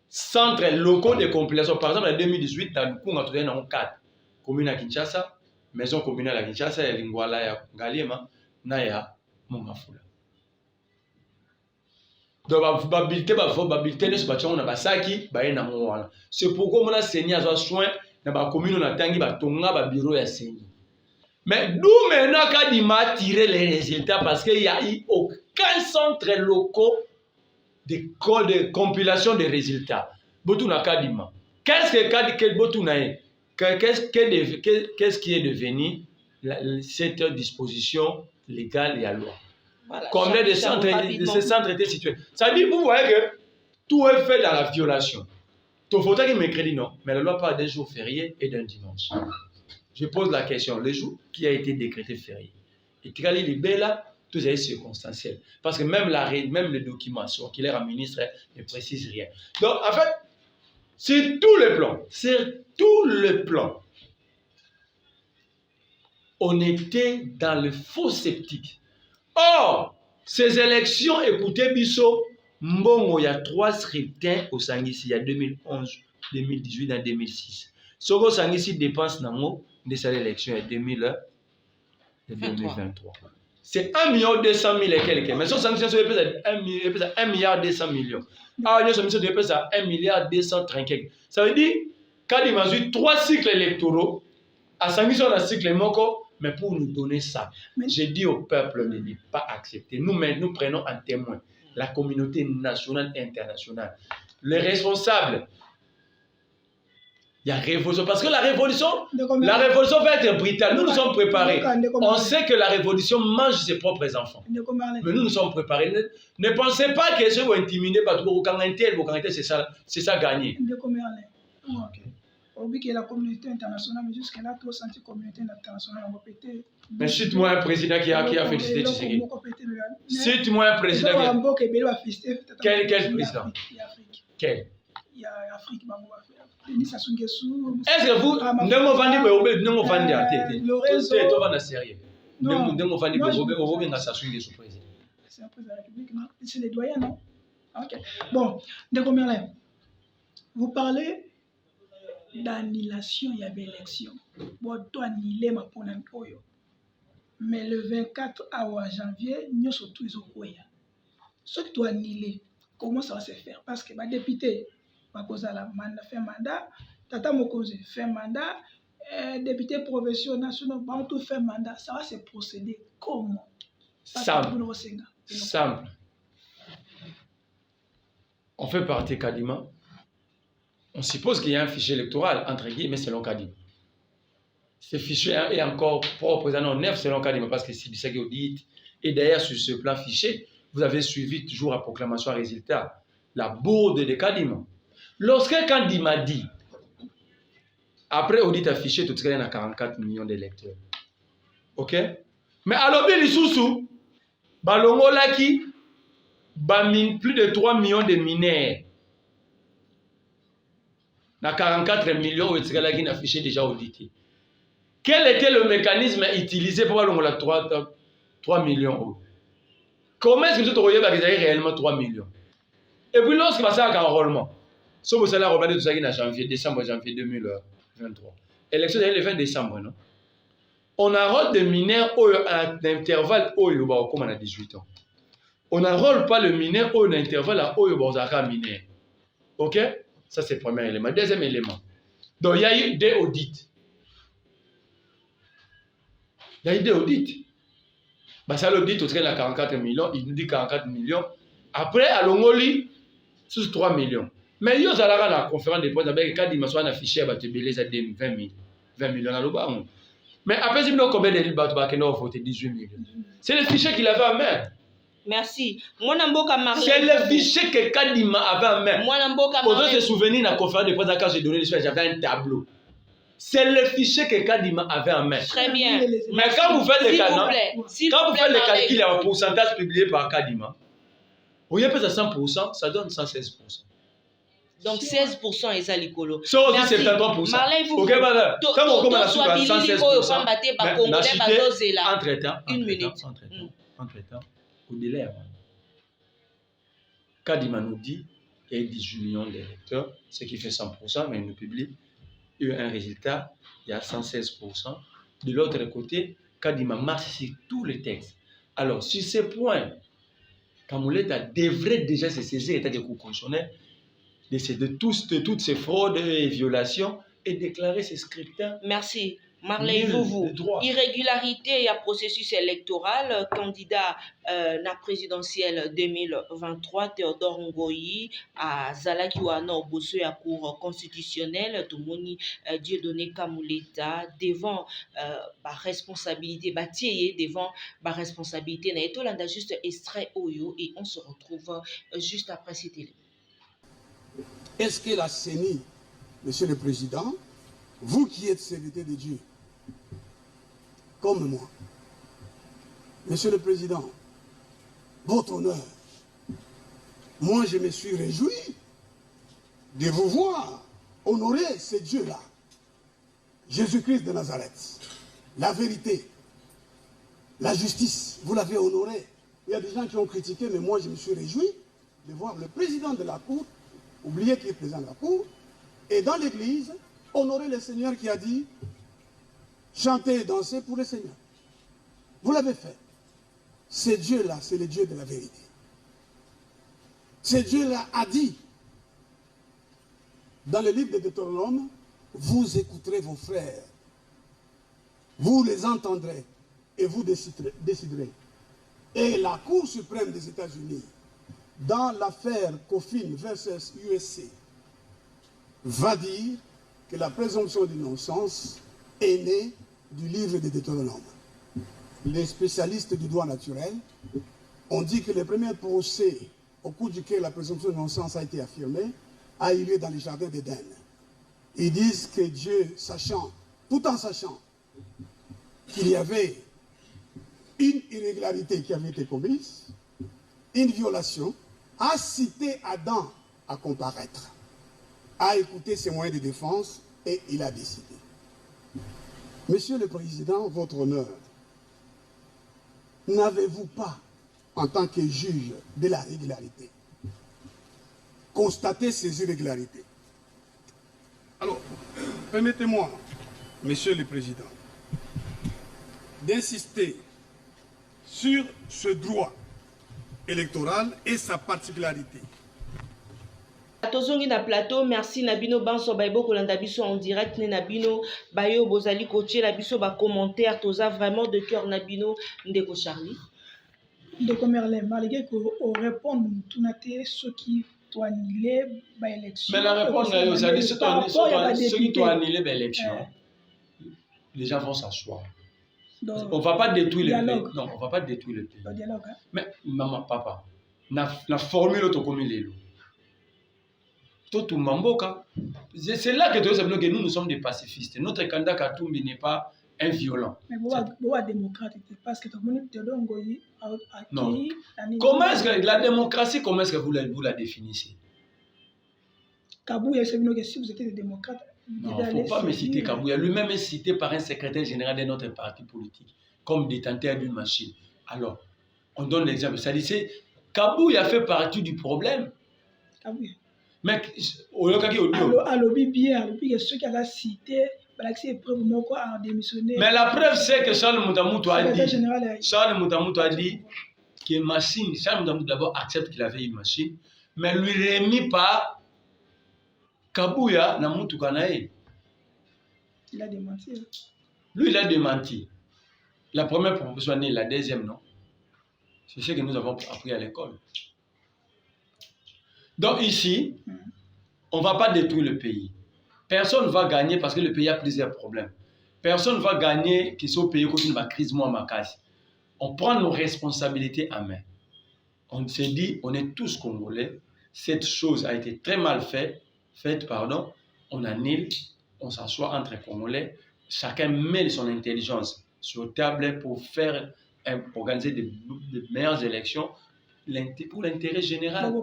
S6: Centres locaux de compilation. Par exemple, en 2018, dans le coup, on a trouvé 4. Commune à Kinshasa, maison communale à Kinshasa, il y a Lingwala, il y a Ngaliema, il y a Mongafula. Donc, bulletin ne se battent on a basaki, ba na mwana. C'est pourquoi on a saigné à soin dans la commune on a tangi ba tonga ba bureau ya saigné. Mais d'où maintenant Kadima tirer les résultats parce qu'il n'y a eu aucun centre locaux de compilation des résultats. Botuna Kadima. Qu'est-ce qui est devenu cette disposition légale et à loi? Voilà, combien de ces centres étaient situés? Ça dit, vous voyez que tout est fait dans la violation. Il faut que mercredi, non, mais la loi parle d'un jour férié et d'un dimanche. Je pose la question, le jour qui a été décrété férié, et quand il est bel là, tout est circonstanciel. Parce que même le document sur qu'il est un ministre ne précise rien. Donc, en fait, sur tous les plans, on était dans le faux sceptique. Or, ces élections, écoutez, Bisso, Mbongo, il y a 3 scrutins au Sangisi, il y a 2011, 2018 et 2006. Ce que Sangisi dépense dans cette élection en 2023. C'est 1,2 milliard et quelques. Mais ce Sangisi, c'est 1,2 milliard. Ah, nous sommes à 1,2 milliard. Ça veut dire, quand il y a eu 3 cycles électoraux, à Sangisi, on a un cycle moko. Mais pour nous donner ça, j'ai dit au peuple de ne pas accepter. Nous prenons en témoin la communauté nationale et internationale. Les responsables, il y a révolution. Parce que la révolution va être brutale. Nous sommes préparés. On sait que la révolution mange ses propres enfants. Mais nous sommes préparés. Ne pensez pas que ceux qui vont intimider, c'est ça gagner.
S7: On dit que la communauté internationale, mais jusque-là, tout senti communauté internationale, on va péter.
S6: Mais cite-moi un président qui a félicité Tshisekedi. Cite-moi un président qui a félicité. Quel président? Quel?
S7: Il y a l'Afrique,
S6: est-ce que vous, ne m'en vendez à tête? Sérieux. Ne m'en vendez pas,
S7: c'est un président de la République, non? C'est les doyens, non? Ok. Bon, de combien là? Vous parlez d'annulation, il y avait élection. Bon, tu annuler ma ponan oyo. Mais le 24 janvier, nous sommes tous au Koya. Ce que tu annuler, comment ça va se faire? Parce que les députés, fait mandat, Tata Mokoze fait mandat, député provinciaux nationaux, tout fait mandat. Ça va se procéder comment?
S6: Simple. On fait partie Kadima. On suppose qu'il y a un fichier électoral, entre guillemets, selon Kadima. Ce fichier est encore propre, neuf selon Kadima, parce que c'est ce que dit. Et d'ailleurs, sur ce plan fichier, vous avez suivi toujours la proclamation à résultat, la bourde de Kadima. Lorsque Kadima dit, après audit affiché, tout ce qu'il y a 44 millions d'électeurs. Ok? Mais alors, les sous-sous, Balongo Laki, plus de 3 millions de mineurs. Na 44 millions où il a affiché déjà audité. Quel était le mécanisme utilisé pour avoir 3 millions? Comment est-ce que vous avez réellement 3 millions? Et puis lorsque vous avez un enrôlement, si vous allez regarder tout ça en décembre, janvier 2023, élection le 20 décembre, non? On enrôle des mineurs à l'intervalle où il y a 18 ans. On n'enrôle pas le mineur à l'intervalle où il y a mineur. Ok? Ça, c'est le premier élément. Deuxième élément. Donc, il y a eu des audits. Ça, l'audit, il y a 44 millions. Il nous dit 44 millions. Après, à Longoli, c'est 3 millions. Mais il y a la conférence de presse avec quand il m'a affiché à 20 millions. Mais après, il y a combien de gens qui ont voté 18 millions? C'est le fichier qu'il avait en main.
S8: Merci.
S6: C'est le fichier que Kadima avait en main. Pour se souvenir de la conférence de presse quand j'ai donné l'histoire, j'avais un tableau. C'est le fichier que Kadima avait en main.
S8: Très bien.
S6: Mais quand vous faites le calcul, il y a un pourcentage publié par Kadima. Vous voyez, à 100%, ça donne 116%.
S8: Donc 16% est ça l'icolo.
S6: Ça aussi, c'est 73%.
S8: Marley, vous
S6: ok, madame. Quand on commence à 116%, entre-temps, au-delà, Kadima nous dit qu'il y a 18 millions d'électeurs, ce qui fait 100%, mais il nous publie un résultat, il y a 116%. De l'autre côté, Kadima marche sur tous les textes. Alors, sur ces points, Kamuleta devrait déjà se saisir état de cour constitutionnel de toutes ces fraudes et violations et déclarer ces scrutins.
S8: Merci. Marley Vouvou, irrégularité et processus électoral, candidat na présidentielle 2023, Théodore Ngoyi, à Zalakiwana, au Bosso à cour constitutionnelle, Tomoni Dieudonné Kamuleta, devant la responsabilité, devant la responsabilité, on a juste extrait Oyo et on se retrouve juste après cette télé.
S2: Est-ce que la CENI, Monsieur le Président, vous qui êtes serviteur de Dieu, comme moi, Monsieur le Président, votre honneur, moi je me suis réjoui de vous voir honorer ce Dieu-là, Jésus-Christ de Nazareth, la vérité, la justice, vous l'avez honoré. Il y a des gens qui ont critiqué, mais moi je me suis réjoui de voir le président de la Cour, oubliez qu'il est président de la Cour, et dans l'église, honorer le Seigneur qui a dit chanter et danser pour le Seigneur. Vous l'avez fait. Ce Dieu-là, c'est le Dieu de la vérité. Ce Dieu-là a dit dans le livre de Deutéronome, vous écouterez vos frères, vous les entendrez et vous déciderez. Et la Cour suprême des États-Unis, dans l'affaire Coffin versus USC, va dire que la présomption d'innocence est née du livre de Deutéronome. Les spécialistes du droit naturel ont dit que le premier procès au cours duquel la présomption d'innocence a été affirmée a eu lieu dans les jardins d'Éden. Ils disent que Dieu, tout en sachant qu'il y avait une irrégularité qui avait été commise, une violation, a cité Adam à comparaître, a écouté ses moyens de défense et il a décidé. Monsieur le Président, votre honneur, n'avez-vous pas, en tant que juge de la régularité, constaté ces irrégularités? Alors, permettez-moi, Monsieur le Président, d'insister sur ce droit électoral et sa particularité.
S8: Tozongi na plateau, merci Nabino Banso Baibo Kolanda biso en direct, Nabino Bayo Bozali Koche la biso ba commentaire, toza vraiment de cœur Nabino Ndeko Charlie.
S7: Ndeko Merlin, malgré qu'on répond tout naté ceux qui ont annulé ba élection.
S6: Mais la réponse là, ceux qui ont annulé ba élection, les gens vont s'asseoir. On ne va pas détruire le pays. Non, on ne va pas détruire le pays.
S7: Dialogue, hein?
S6: Mais maman, papa, la formule autocommune c'est là que nous sommes des pacifistes. Notre candidat Katumbi n'est pas un violent.
S7: Mais vous êtes démocrate parce que tout le monde est
S6: non. Comment est-ce que la démocratie, comment est-ce que vous la définissez?
S7: Kabouya, c'est que si vous étiez des démocrates.
S6: Non, il ne faut pas me citer Kabouya. Lui-même est cité par un secrétaire général de notre parti politique comme détenteur d'une machine. Alors, on donne l'exemple. Ça dit, Kabouya fait partie du problème.
S7: Kabouya.
S6: Mais au lieu
S7: de ceux qui ont cité,
S6: mais la preuve c'est que Charles Moutamoutoutou a dit que machine, Charles Moutamoutoutou d'abord accepte qu'il avait une machine, mais lui remis pas Kabouya na Moutoukanae.
S7: Il a démenti.
S6: Lui, il a démenti. La première proposition, la deuxième, non. C'est ce que nous avons appris à l'école. Donc ici, on ne va pas détruire le pays. Personne ne va gagner parce que le pays a plusieurs problèmes. Personne ne va gagner qui soit payé contre une crise, moi, ma casse. On prend nos responsabilités en main. On se dit, on est tous Congolais. Cette chose a été très mal faite, on annule, on s'assoit entre Congolais. Chacun met son intelligence sur table pour organiser de meilleures élections. Pour l'intérêt général. Je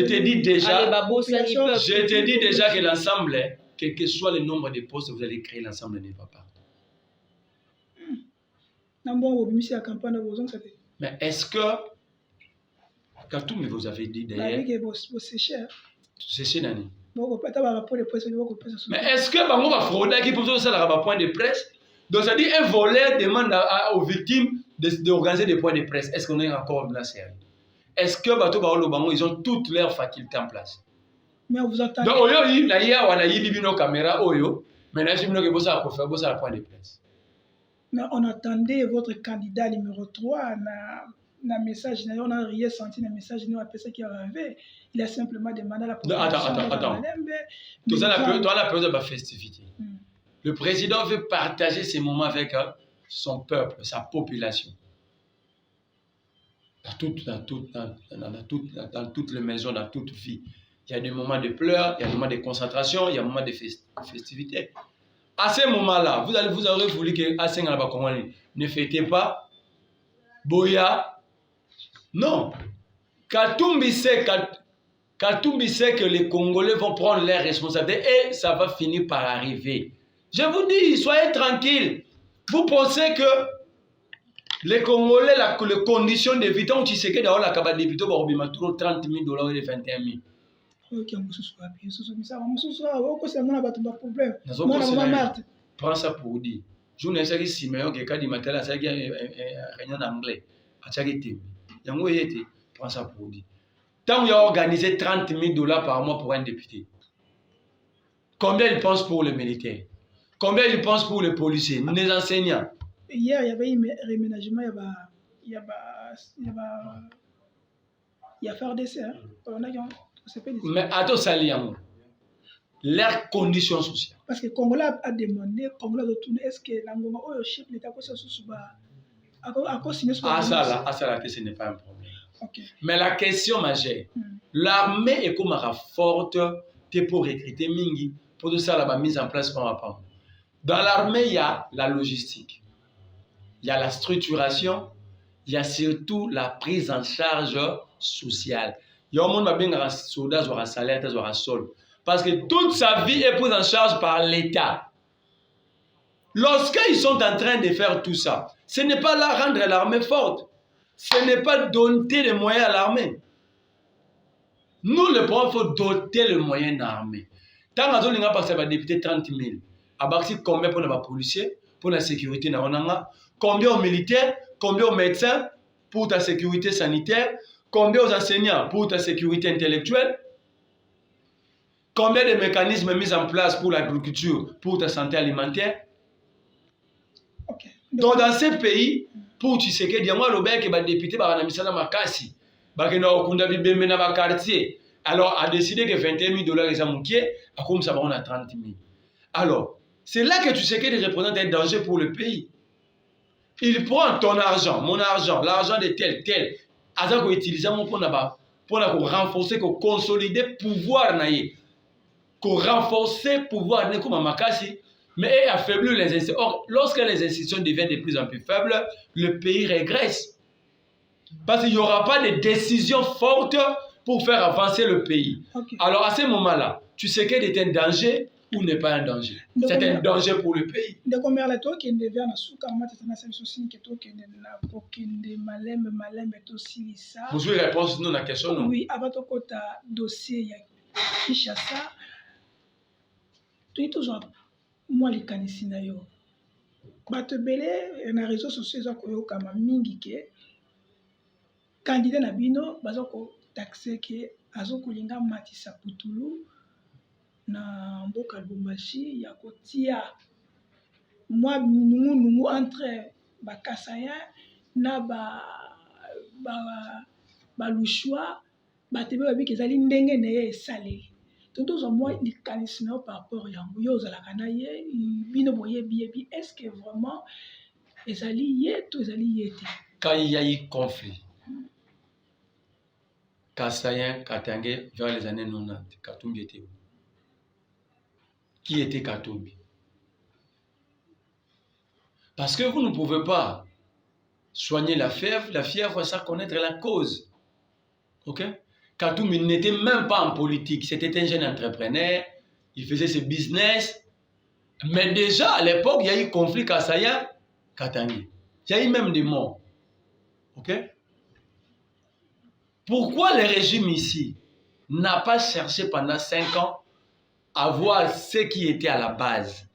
S6: te dis déjà que l'ensemble, quel que soit le nombre de postes que vous allez créer, l'ensemble n'est pas partout. Mais est-ce que, quand tout vous avez dit d'ailleurs, c'est Nani. Mais est-ce que on va frauder qui peut faire ça point de presse? Donc ça dit un voleur demande aux victimes d'organiser des points de presse. Est-ce qu'on est encore dans la série? Est-ce que Bato Baolo Bango, ils ont toutes leurs facultés en place?
S7: Mais vous attendez.
S6: Donc, Oyo, il y a une caméra, Oyo, maintenant, je me dis que ça faire point de presse.
S7: Mais on attendait votre candidat numéro 3 na message, on n'a rien senti dans le message, on a pensé qu'il arrivé. Il a simplement demandé à la population.
S6: Attends. Tout ça, la période de la festivité. Le président veut partager ces moments avec son peuple, sa population. Dans toutes les maisons, dans toute vie. Il y a des moments de pleurs, il y a des moments de concentration, il y a des moments de festivité. À ce moment-là, vous aurez voulu que ne fêtez pas Boya. Non. Katumbi sait que les Congolais vont prendre leurs responsabilités et ça va finir par arriver. Je vous dis, soyez tranquilles. Vous pensez que les Congolais, les conditions de vie, tant que tu sais que dans la cabane de Bito, il y a trop $30 000 et 21 000.
S7: Ok,
S6: prends ça pour dire. Je ne sais pas si Simeon qui a dit matin, ça y est, rien en anglais. Prends ça pour dire. Tant qu'il a organisé $30 000 par mois pour un député, combien il pense pour les militaires? Combien il pense pour les policiers, les enseignants?
S7: Hier, il y avait un réménagement, il y a faire des serres.
S6: Mais attends, ça liant. Leurs conditions sociales.
S7: Parce que Congolais a demandé, Congolais a retourné, est-ce que l'Angola, au chef de l'État,
S6: ça là, que ce n'est pas un problème.
S7: Okay.
S6: Mais la question majeure, l'armée est comme forte pour recruter Mingi, pour tout ça, la mise en place par rapport. Dans l'armée, il y a la logistique, il y a la structuration, il y a surtout la prise en charge sociale. Il y a un monde qui a un soldat, un salaire, un sol. Parce que toute sa vie est prise en charge par l'État. Lorsqu'ils sont en train de faire tout ça, ce n'est pas là rendre l'armée forte. Ce n'est pas doter les moyens à l'armée. Nous, le problème, il faut doter les moyens d'armée. Tant que nous avons député 30 000, combien pour les policiers, pour la sécurité, combien aux militaires, combien aux médecins pour ta sécurité sanitaire, combien aux enseignants pour ta sécurité intellectuelle, combien de mécanismes mis en place pour l'agriculture, pour ta santé alimentaire.
S7: Okay.
S6: Donc dans ces pays, pour tu sais que moi le bec est député par la makasi, quartier. Alors a décidé que $21 000 les amoukiers, à comme ça on a 30 000. Alors c'est là que tu sais que représente un danger pour le pays. Il prend ton argent, mon argent, l'argent de tel. Azak ko utiliser mon pour renforcer, pour consolider pouvoir naïe, pour renforcer pouvoir ne comme makasi. Mais affaiblir les institutions. Or, lorsque les institutions deviennent de plus en plus faibles, le pays régresse. Parce qu'il n'y aura pas de décisions fortes pour faire avancer le pays. Okay. Alors, à ce moment-là, tu sais quel est un danger ou n'est pas un danger. C'est un danger pour le pays. Vous avez réponse à la question, non?
S7: Oui, avant tout dossier, Kinshasa, tu es toujours. Moi les kanisina yo bato belé na réseaux sociaux za koyo kama mingi ke candidat na bino bazoko taxer ke azoko linga Matisa Putulu na mboka Lubumbashi ya kotia moi nungu entre bakasaya na ba lushwa batebe babiki ezali ndenge ne salé. Tout moi, il qualifie par rapport à Yango, est-ce que vraiment les alliés, tous les alliés étaient?
S6: Quand il y a eu conflit, Kassayen, Katangé, vers les années 90, Katumbi était où? Qui était Katumbi? Parce que vous ne pouvez pas soigner la fièvre sans connaître la cause. Ok? Katumbi n'était même pas en politique, c'était un jeune entrepreneur, il faisait ses business. Mais déjà, à l'époque, il y a eu conflit Kassayen-Katangé. Il y a eu même des morts. Ok? Pourquoi le régime ici n'a pas cherché pendant 5 ans à voir ce qui était à la base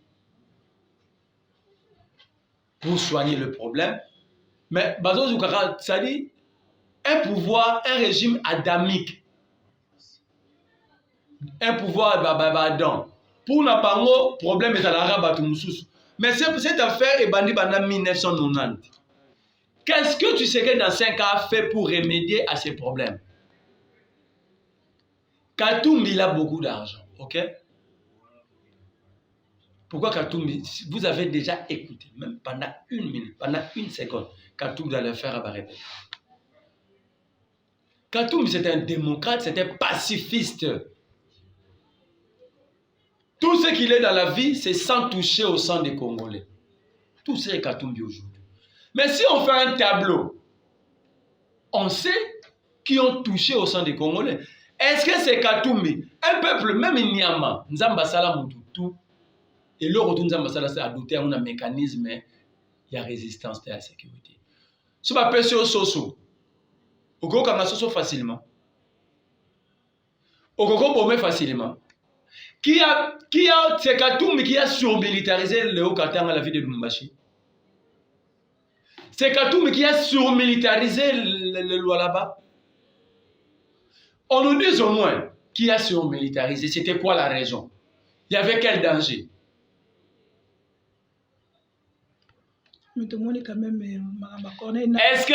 S6: pour soigner le problème, Mais ça dit un pouvoir, un régime adamique. Un pouvoir d'Adam. Pour n'a pas de problème, c'est l'arabe. Mais cette affaire est bandie en 1990. Qu'est-ce que tu sais que dans 5 ans a fait pour remédier à ces problèmes? Katumbi, il a beaucoup d'argent, ok? Pourquoi Katumbi? Vous avez déjà écouté, même pendant 1 minute, pendant 1 seconde, Katumbi allait faire à répéter. Katumbi, c'était un démocrate, c'était pacifiste. Tout ce qu'il est dans la vie, c'est sans toucher au sang des Congolais. Tout ce est Katumbi aujourd'hui. Mais si on fait un tableau, on sait qui ont touché au sang des Congolais. Est-ce que c'est Katumbi? Un peuple, même Nyama, Nzambasala Moutoutou, et le retour Nzambasala, c'est adopté un mécanisme, il y a résistance de la sécurité. Si on peut sur Soso, on peut faire Soso facilement. On peut bomber facilement. C'est Katumbi qui a surmilitarisé le Haut-Katanga à la ville de Lumbashi. C'est Katumbi qui a surmilitarisé le Lualaba. On nous dit au moins qui a surmilitarisé. C'était quoi la raison? Il y avait quel danger?
S7: Mais tout le monde est quand même.
S6: Est-ce que.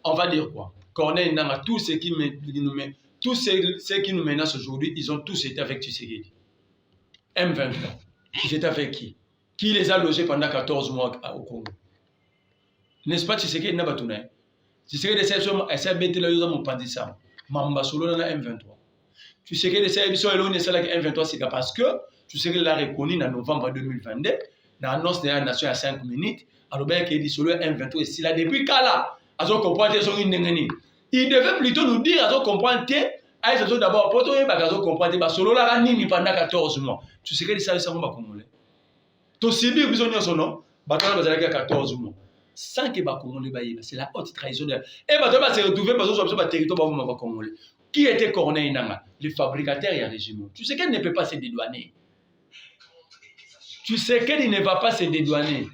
S6: On va dire quoi? Corneille Nanga, tous ceux qui nous menacent aujourd'hui, ils ont tous été avec Tshisekedi. M23. Ils étaient avec qui? Qui les a logés pendant 14 mois au Congo? N'est-ce pas Tshisekedi n'a pas tout né? Tshisekedi essaie de mettre le yosa mon pandissa. Mamba solo dans la M23. Tshisekedi essaie de mettre le yosa M23 c'est parce que Tshisekedi l'a reconnu en novembre 2022. Dans l'annonce de la nation à 5 minutes. Alors bien qu'il dit solo M23 et s'il a depuis Kala. Il devait plutôt nous dire à comprendre que d'abord pour toi comprendre solo la nini pendant 14 mois. Tu sais que ça ça va congolais. To sibi besoin de son nom, batala bazalaka 14 mois. Sans que ba congolais baïba, c'est la haute trahison de et ba doit se retrouver parce que sur le territoire ba congolais. Qui était Corneille Nanga? Le fabricateur et régime. Tu sais qu'elle ne peut pas se dédouaner. Tu sais qu'elle ne va pas se dédouaner.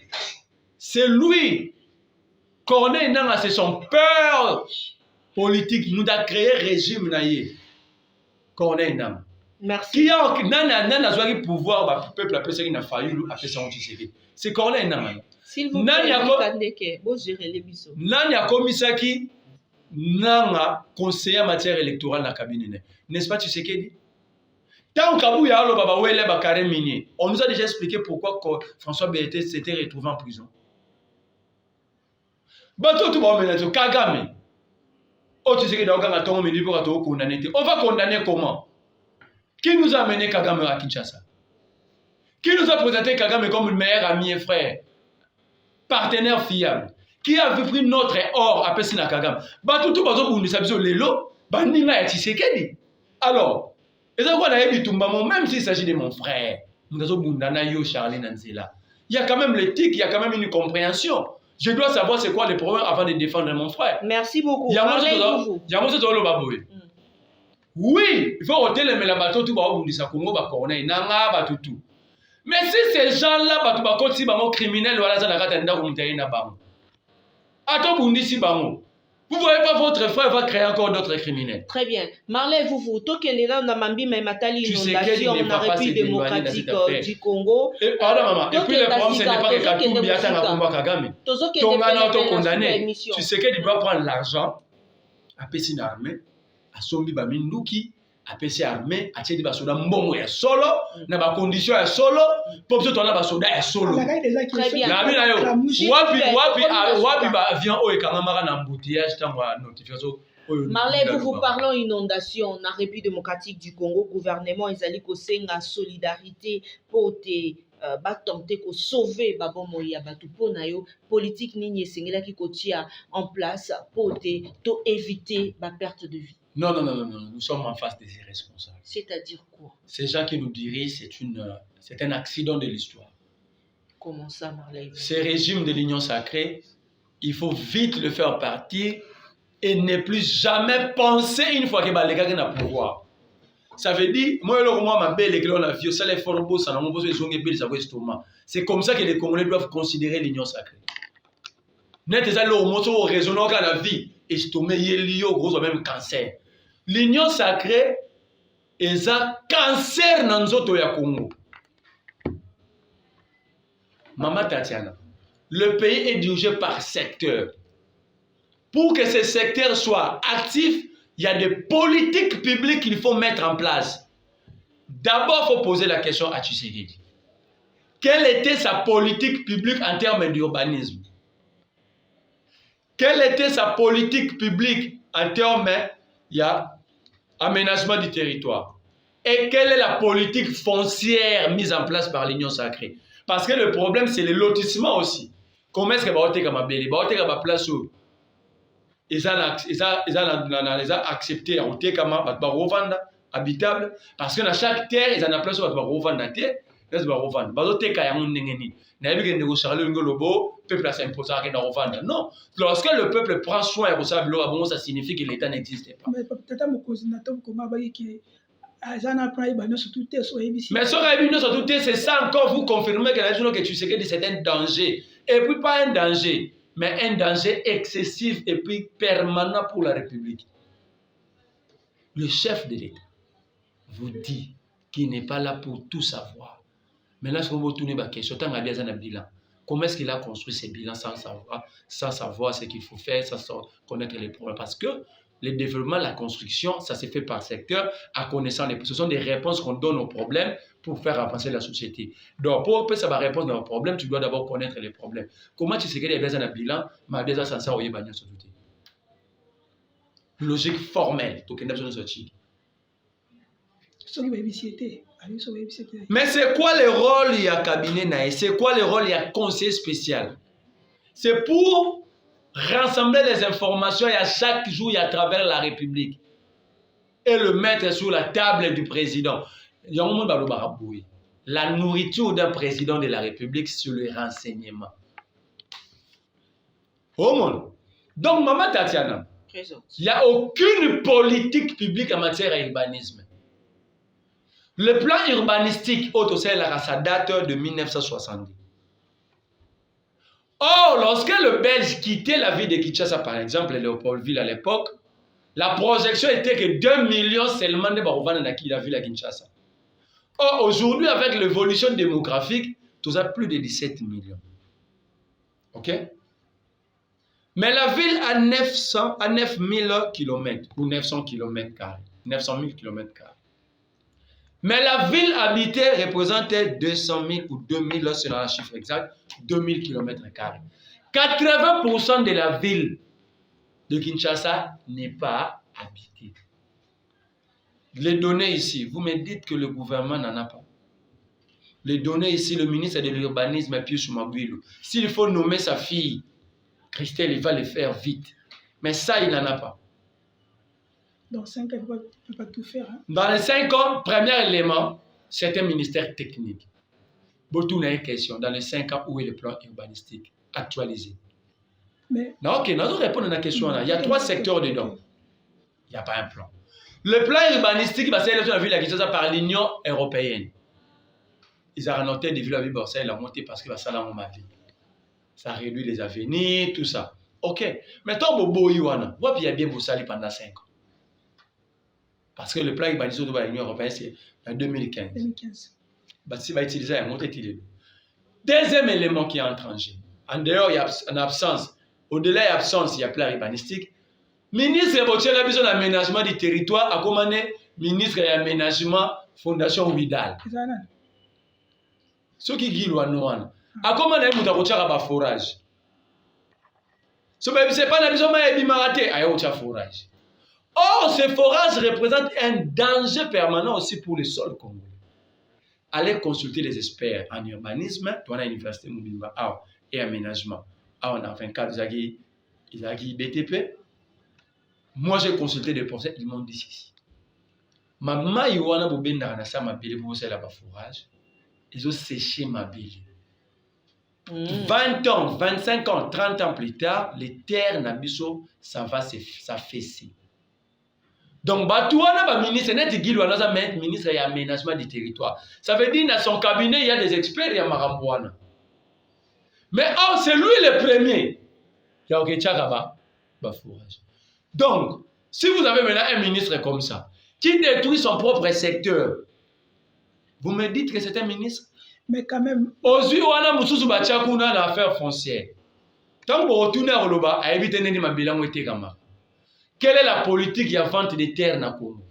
S6: C'est lui. Corneille Nanga, c'est son peur politique. Nous avons créé un régime. Corneille Nanga.
S8: Merci.
S6: Qui a le pouvoir, le peuple a fait a failli, a fait son tisseré. C'est Corneille Nanga.
S8: S'il vous plaît, vous gérez les bisous.
S6: Nanya Komisaki, Nanga, conseiller en matière électorale dans le cabinet. N'est-ce pas, tu sais qu'il dit? Tant qu'Abouya, on nous a déjà expliqué pourquoi François Berthet s'était retrouvé en prison. Kagame. Oh, tu sais que dans on va condamner comment? Qui nous a amené Kagame à Kinshasa? Qui nous a présenté Kagame comme le meilleur ami et frère? Partenaire fiable. Qui a pris notre or à Pessina Kagame? Alors, même s'il s'agit de mon frère, il y a quand même l'éthique, il y a quand même une compréhension. Je dois savoir c'est quoi les problèmes avant de défendre mon frère.
S8: Merci beaucoup.
S6: Oui, il faut ôter les bateaux tout mais si ces gens-là, sont criminels, vous ne voyez pas votre frère va créer encore d'autres criminels.
S8: Très bien. Marley, vous, toi qui êtes là, on a Mambi, mais Matali, inondation, on a République démocratique du Congo.
S6: Et puis le problème, ce n'est pas que Katumbi a un combat Kagame. Ton condamné. Tu sais qu'il doit prendre l'argent, à passer une armée, à Sombi Baminduki, à passer armée, à tirer des basoda mbongo et solo, dans ma condition est solo, pour que tu aies un basoda est solo.
S8: Très bien. Marley, vous parlons inondation, na République démocratique du Congo, gouvernement ezali kosenga solidarité pour te tenter de sauver babomo ya batu pona yo politique nini esengela ki kotia en place pour te éviter la perte de vie.
S6: Non, nous sommes en face des irresponsables.
S8: C'est-à-dire quoi?
S6: Ces gens qui nous dirigent, c'est un accident de l'histoire.
S8: Comment ça, Marley?
S6: Ce régime de l'Union sacrée, il faut vite le faire partir et ne plus jamais penser une fois que les gars ont le pouvoir. Ça veut dire, c'est comme ça que les Congolais doivent considérer l'Union sacrée. Net eza lo moto raisonnant à la vie estomac yelio gros même cancer. L'union sacrée eza cancer na nzoto ya Congo. Maman Tatiana, le pays est dirigé par secteur. Pour que ces secteurs soient actifs, il y a des politiques publiques qu'il faut mettre en place. D'abord, il faut poser la question à Tshisekedi. Quelle était sa politique publique en termes d'urbanisme? Quelle était sa politique publique en termes d'aménagement du territoire? Et quelle est la politique foncière mise en place par l'Union sacrée? Parce que le problème, c'est le lotissement aussi. Comment est-ce que vous avez ma place où ils ont accepté habitable parce que dans chaque terre, ils ont une place où ils vont revendre la terre. Ils vont revendre. Non, lorsque le peuple prend soin de ça, ça signifie que l'État n'existe pas. Mais c'est ça encore vous confirmez que tu sais que c'est un danger. Et puis pas un danger, mais un danger excessif et puis permanent pour la République. Le chef de l'État vous dit qu'il n'est pas là pour tout savoir. Maintenant, si vous tournez la question, comment est-ce qu'il a construit ces bilans sans savoir ce qu'il faut faire, sans connaître les problèmes? Parce que le développement, la construction, ça se fait par secteur, en connaissant ce sont des réponses qu'on donne aux problèmes pour faire avancer la société. Donc, pour savoir répondre aux problèmes, tu dois d'abord connaître les problèmes. Comment tu sais qu'il y a besoin d'un bilan, mais déjà sans ça, il y a besoin de logique formelle. Mais c'est quoi le rôle il y a cabinet? C'est quoi le rôle il y a conseil spécial? C'est pour rassembler les informations à chaque jour à travers la République et le mettre sur la table du président. La nourriture d'un président de la République sur le renseignement. Donc, Maman Tatiana, il n'y a aucune politique publique en matière d'urbanisme. Le plan urbanistique, ça date de 1970. Or, lorsque le Belge quittait la ville de Kinshasa, par exemple, Léopoldville à l'époque, la projection était que 2 millions seulement de Barouvana dans la ville de Kinshasa. Or, aujourd'hui, avec l'évolution démographique, tout a plus de 17 millions. Ok? Mais la ville a 9000 km ou 900 km². 900 000 km². Mais la ville habitée représentait 200 000 ou 2000, selon le chiffre exact, 2000 km². 80% de la ville de Kinshasa n'est pas habitée. Les données ici, vous me dites que le gouvernement n'en a pas. Les données ici, le ministre de l'Urbanisme, Pius Mabwilo, s'il faut nommer sa fille, Christelle, il va le faire vite. Mais ça, il n'en a pas.
S7: Dans 5 ans, il ne peut pas tout faire. Hein?
S6: Dans les 5 ans, premier élément, c'est un ministère technique. Beaucoup n'a une question. Dans les 5 ans, où est le plan urbanistique actualisé?
S7: Mais...
S6: Non, ok, nous allons répondre à la question. Là. Il y a 3 secteurs dedans. Il n'y a pas un plan. Le plan urbanistique va s'élever dans la ville de Kinshasa par l'Union européenne. Ils ont annoté des villes à Bordeaux, la montée parce que ça dans ma vie. Ça réduit les avenirs, tout ça. Ok. Maintenant, Bobo Iwana, il y a bien Boussali pendant 5 ans. Parce que le plan urbanistique de l'Union européenne, c'est en 2015. 2015. Si va utiliser un autre utilisé. Deuxième élément qui entre en jeu. En dehors, il y a en absence. Au-delà de l'absence, il y a plan urbanistique. Ministre de l'aménagement du territoire a commandé ministre de l'aménagement Fondation Ouidal. Ce qui dit l'ouanouane. A commandé un forage. Ce n'est pas la maison de forage. Or, ce forage représente un danger permanent aussi pour le sol congolais. Allez consulter les experts en urbanisme, à l'université Moulimba et aménagement. On a 24 Izagi BTP. Moi, j'ai consulté des professeurs, ils m'ont dit ceci. Maman, il y a un peu de forage. Ils ont séché ma bille. 20 ans, 25 ans, 30 ans plus tard, les terres n'abisso, ça va s'affaisser. Donc, ministre de l'aménagement du territoire. Ça veut dire dans son cabinet, il y a des experts, il y a Marambouana. Mais c'est lui le premier. Il y a aucun fourrage. Donc, si vous avez maintenant un ministre comme ça, qui détruit son propre secteur, vous me dites que c'est un ministre?
S7: Mais quand même.
S6: Aujourd'hui, on a Moussou Bachakouna l'affaire foncière. Tant que vous retournez à Oloba, à éviter de ma bilan. Quelle est la politique de vente des terres dans le Congo?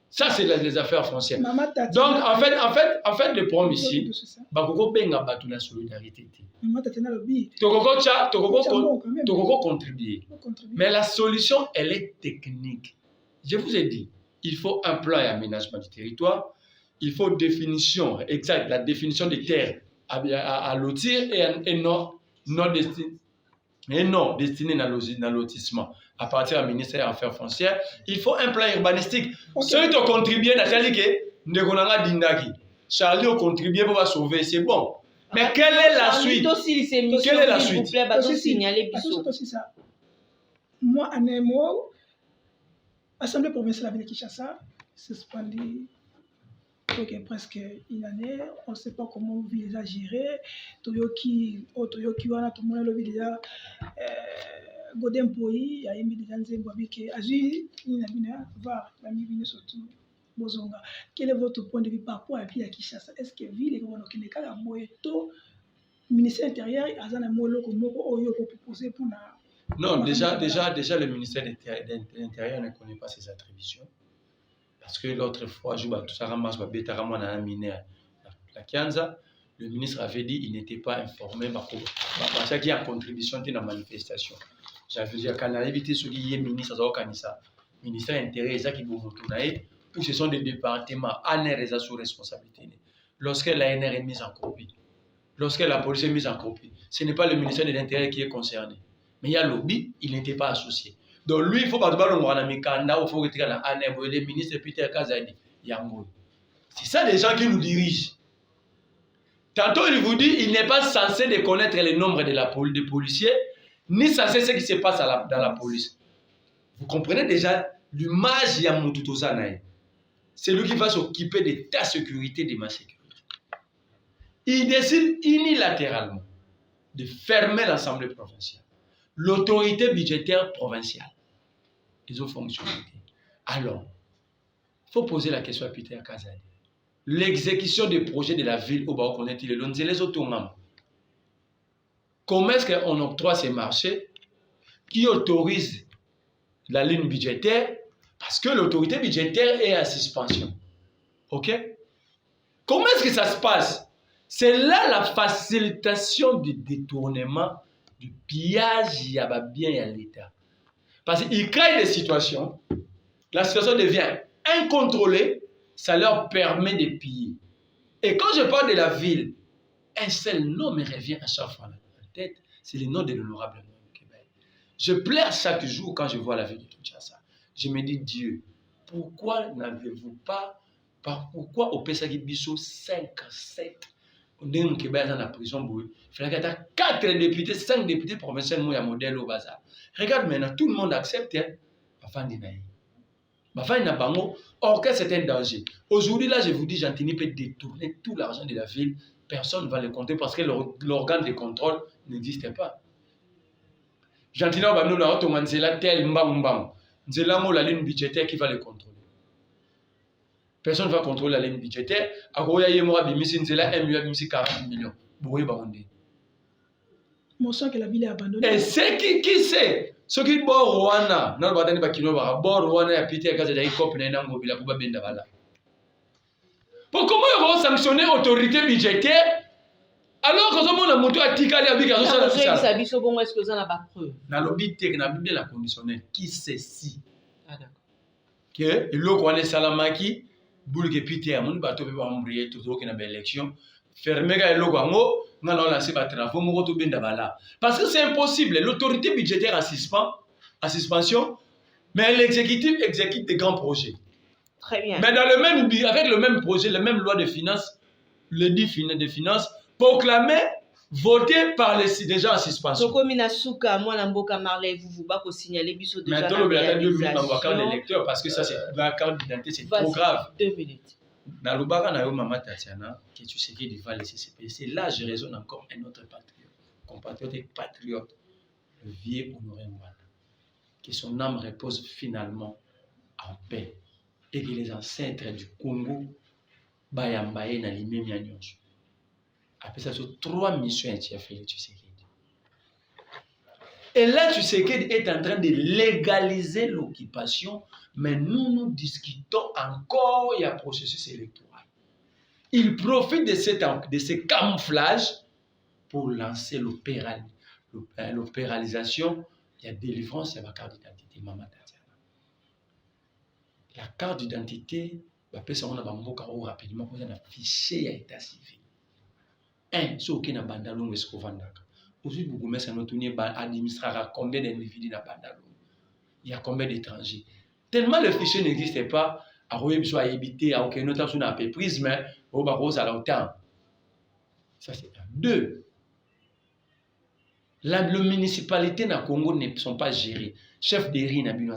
S6: Ça, c'est les affaires foncières. Donc, en fait, le problème ici, c'est que la solidarité. Contribuer. Mais la solution, elle est technique. Je vous ai dit, il faut un plan et aménagement du territoire. Il faut définition exacte, la définition des terres à lotir et non destiné dans lotissement. À partir du ministère des Affaires foncières, il faut un plan urbanistique. Ceux qui ont contribué, Charlie a contribué pour sauver, c'est bon. Mais quelle est la suite? Quelle est la suite?
S7: Moi, en un mot, l'Assemblée provinciale de Kinshasa suspendue presque une année. On ne sait pas comment vous les a gérés. Toyoki, tout le monde a déjà Godem Poi, il y a mis des gens qui Azui, il y a voir la vie surtout Bozonga. Quel est votre point de vue par rapport à la ville à Kinshasa? Est-ce que ville est comme le cas à Moyeto, ministère intérieur, il y a un mot comme Oyo pour proposer pour la.
S6: Non, déjà, le ministère de l'Intérieur ne connaît pas ses attributions. Parce que l'autre fois, la Kianza, le ministre avait dit qu'il n'était pas informé parce qu'il y a une contribution dans la manifestation. J'avais dit qu'en réalité, ce qui est ministre, le ministère intérieur, où ce sont des départements, ANR est sous responsabilité. Lorsque l'ANR est mise en copie, lorsque la police est mise en copie, ce n'est pas le ministère de l'Intérieur qui est concerné. Mais il y a lobby, il n'était pas associé. Donc lui, il faut pas que il faut que les ministres Peter Kazadi, Yango. C'est ça les gens qui nous dirigent. Tantôt il vous dit, il n'est pas censé de connaître le nombre des policiers, ni censé ce qui se passe dans la police. Vous comprenez déjà l'image Yamututosanaï. C'est lui qui va s'occuper de ta sécurité, de ma sécurité. Il décide unilatéralement de fermer l'Assemblée provinciale. L'autorité budgétaire provinciale. Ils ont fonctionné. Alors, il faut poser la question à Peter Kazadi. L'exécution des projets de la ville au Baokoneti, les autonomes. Comment est-ce qu'on octroie ces marchés qui autorisent la ligne budgétaire? Parce que l'autorité budgétaire est à suspension. OK? Comment est-ce que ça se passe? C'est là la facilitation du détournement, du pillage, il y a bien à l'État. Parce qu'ils créent des situations, la situation devient incontrôlée, ça leur permet de piller. Et quand je parle de la ville, un seul nom me revient à chaque fois à la tête, c'est le nom de l'honorable Québec. Je pleure chaque jour quand je vois la ville de Kinshasa. Je me dis, Dieu, pourquoi n'avez-vous pas, pourquoi au Pesagi Bisso 5, 7, on est au Québec dans la prison, il fallait qu'il y ait 4 députés, 5 députés provinciaux, il y a un modèle au bazar. Regarde maintenant, tout le monde accepte, avant de naïr. Or, c'est un danger. Aujourd'hui, là, je vous dis, Gentini peut détourner tout l'argent de la ville. Personne ne va le compter parce que l'organe de contrôle n'existe pas. Gentini, on va nous la retomber, tel mbang. C'est là la ligne budgétaire qui va le contrôler. Personne ne va contrôler la ligne budgétaire. Agoya Yemoa Bimisi, c'est là 1 million, 40 millions.
S7: On sent que la ville est abandonnée.
S6: Et c'est qui sait? Ce qui est bon Rwanda, non, le pas kilo va bon Rwanda a pité à cause de cop na nango bila pour benda bala. Pour comment ils vont sanctionner l'autorité budgétaire alors que tout le monde a monté à Tikali avec un social.
S8: Ça dit bon est-ce que ça n'a pas preuve?
S6: Dans le but technique de la conditionnelle qui sait si.
S8: Ah d'accord.
S6: Que le ko ane salamaki boule que pité à mon bateau peut embrayer toujours qu'il y a une élection fermer ga le ko ngo non, là, c'est pas travaux, parce que c'est impossible. L'autorité budgétaire à suspension, mais l'exécutif exécute des grands projets.
S8: Très bien.
S6: Mais avec le même projet, la même loi de finances, le dit de finances, proclamé, voté par les gens en suspension.
S8: Vous va signaler biso déjà.
S6: Maintenant, le a 2 minutes dans la carte d'électeur parce que ça, c'est la carte d'identité, c'est trop grave.
S8: 2 minutes.
S6: Dans le baga, Maman Tatiana, que tu sais qu'il va laisser CPC. Là, je raisonne encore un autre patriote, compatriote et patriote, le vieux Honoré Ngouala. Que son âme repose finalement en paix. Et que les ancêtres du Congo, Bayambaye na limemi ya nyonso. Après ça, sur 3 missions et tu as fait Tshisekedi. Et là, Tshisekedi est en train de légaliser l'occupation, mais nous discutons encore, il y a un processus électoral. Il profite de ce camouflage pour lancer l'opéralisation. Il y a délivrance, il y a ma carte d'identité, Maman Tatiana. La carte d'identité, on a rapidement on a un fichier à état civil. Ce qui est bandalon est ce qu'on vend. Aujourd'hui, beaucoup de gens administrera combien d'individus dans bandalon. Il y a combien d'étrangers. Tellement le fichier n'existait pas, à habiter, à aucun autre sur un prise, mais au barreau à l'OTAN. Ça c'est un. 2. Les municipalités dans le Congo ne sont pas gérées. Chef de riz n'a pas besoin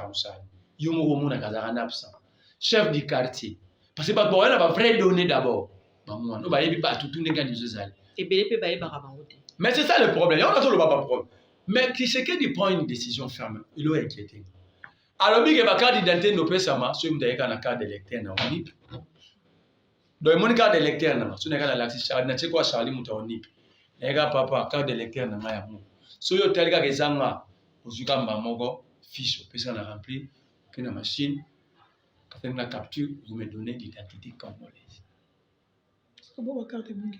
S6: de ça. Yomo na kazara absent. Chef du quartier. Parce que pas bon, elle a vraie donnée d'abord. Maman, ba yebi pas tout les gars du Zali.
S8: Et belé ba yeba rabangote.
S6: Mais c'est ça le problème. On a tout le pas problème. Mais qui c'est qui prend une décision ferme, il est inquiété. Alors bi que ba carte d'identité no pesa ma, so mdaye kana carte d'électeur na onip. Donc mon carte d'électeur na, so na kana l'accès Charlie na cheko Charlie muta onip. Ega papa carte d'électeur na maya mo. So yo tel ka kezanga ozuka mbamoko fiche pesa na remplir que la machine quand elle la capture vous me donnez l'identité congolaise.
S7: C'est bon ma carte bungi.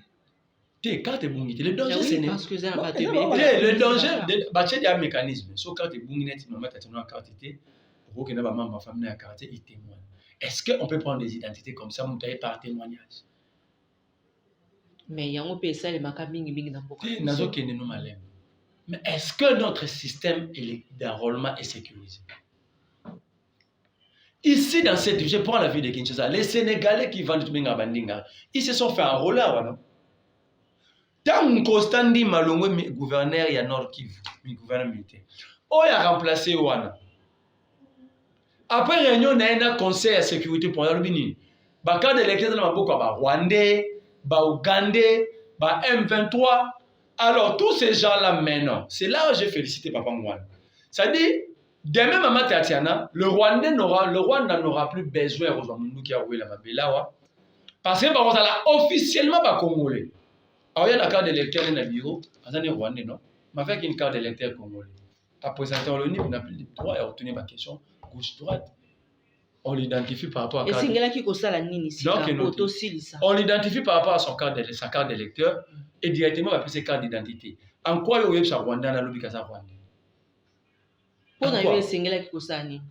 S6: Tes carte bungi, le danger c'est
S8: parce que ça va te
S6: le danger bah il y a un mécanisme. So carte bungi net no mettre ton carte té pour que na ba membre famille na carte il témoigne. Est-ce que on peut prendre des identités comme ça monter par témoignage?
S8: Mais il y a un peu ça les makabingi bingi na boka.
S6: Nazo kene no malem. Mais est-ce que notre système d'enrôlement est sécurisé? Ici, dans cette, je prends la ville de Kinshasa, les Sénégalais qui vendent du Bandinga, ils se sont fait enrôler. Tant qu'on dit Malongwe, gouverneur, il y a Nord Kivu, gouverneur militaire. Oh, il a remplacé Ouana. Après réunion, il y a un conseil de sécurité pour le Bénin. Bah, quand l'électeur de Maboko, bah, Rwandais, bah, Ougandais, bah, M23. Alors, tous ces gens-là, maintenant, c'est là où j'ai félicité Papa Mouane. Ça dit, demain, Maman Tatiana, le Rwanda n'aura plus besoin de Rosamundou qui a oué la Mabelawa. Parce que, par exemple, officiellement, pas Congolais. Alors, il y a la carte d'électeur dans le bureau, il y a Rwandais, non? Mais avec une carte d'électeur congolais. À présenter l'ONU, on n'a plus le droit à obtenir ma question gauche-droite. On l'identifie par rapport à
S8: carte
S6: on l'identifie par rapport à sa carte d'électeur et directement on va appeler ses cartes d'identité. En quoi il y a Rwanda dans le Rwanda?
S8: Pour n'avoir singela qui kosani.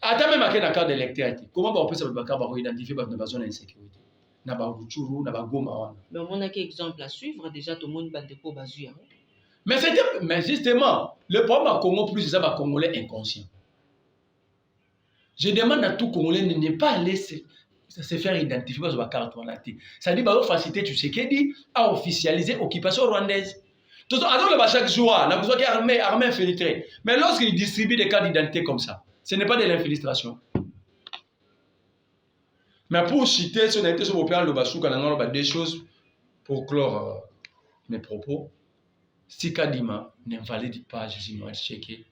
S6: Attends même avec la carte d'électeur. Comment on peut savoir identifier par une personne d'insécurité? Na ba Ruchuru, na ba Goma.
S8: Mais on a quelques exemples à suivre déjà tout le monde bandeko bazuya.
S6: Mais justement, le problème à Congo plus c'est ça Congolais inconscient. Je demande à tout Congolais de ne pas laisser se faire identifier par la carte rwandaise. Ça dit que faciliter Tshisekedi à officialiser l'occupation rwandaise. Tout ça, chaque jour, on a besoin d'armée infiltrée. Mais lorsqu'il distribue des cartes d'identité comme ça, ce n'est pas de l'infiltration. Mais pour citer, si on a été sur le plan de des choses pour clore mes propos, si Kadima n'invalide pas Jésus Noël Tchéké,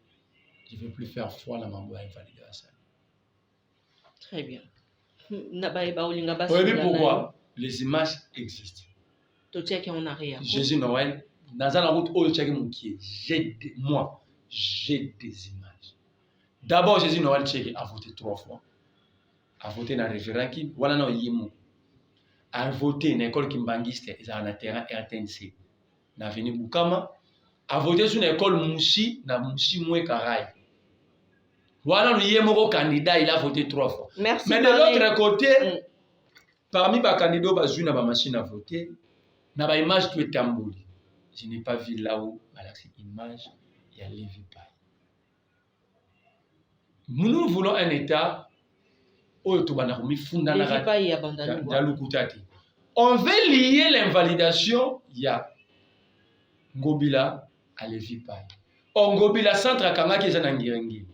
S6: je ne veux plus faire foi à la mambo invalidation.
S8: Très bien.
S6: Vous savez pourquoi? Les images existent. Jésus Noël, dans la route, j'ai des images. D'abord, Jésus Noël a voté 3 fois. A voté dans le référendum qui, voilà, non, il a voté dans l'école Kimbangiste, ils ont un terrain RTNC. Dans l'avenue Bukama, a voté sur l'école Mouchi, dans Mouchi Moué Karaï. Voilà, le candidat, il a voté 3 fois.
S8: Merci.
S6: Mais de l'autre côté, parmi les candidats, il y a une machine à voter. Il y a une image qui est tambouli. Je n'ai pas vu là où, voilà, cette image, il y a Lévi Paye. Nous voulons un État où on veut lier l'invalidation, il y a Ngobila à Lévi Paye. Ngobila centre à Kangaki Zanangirengi.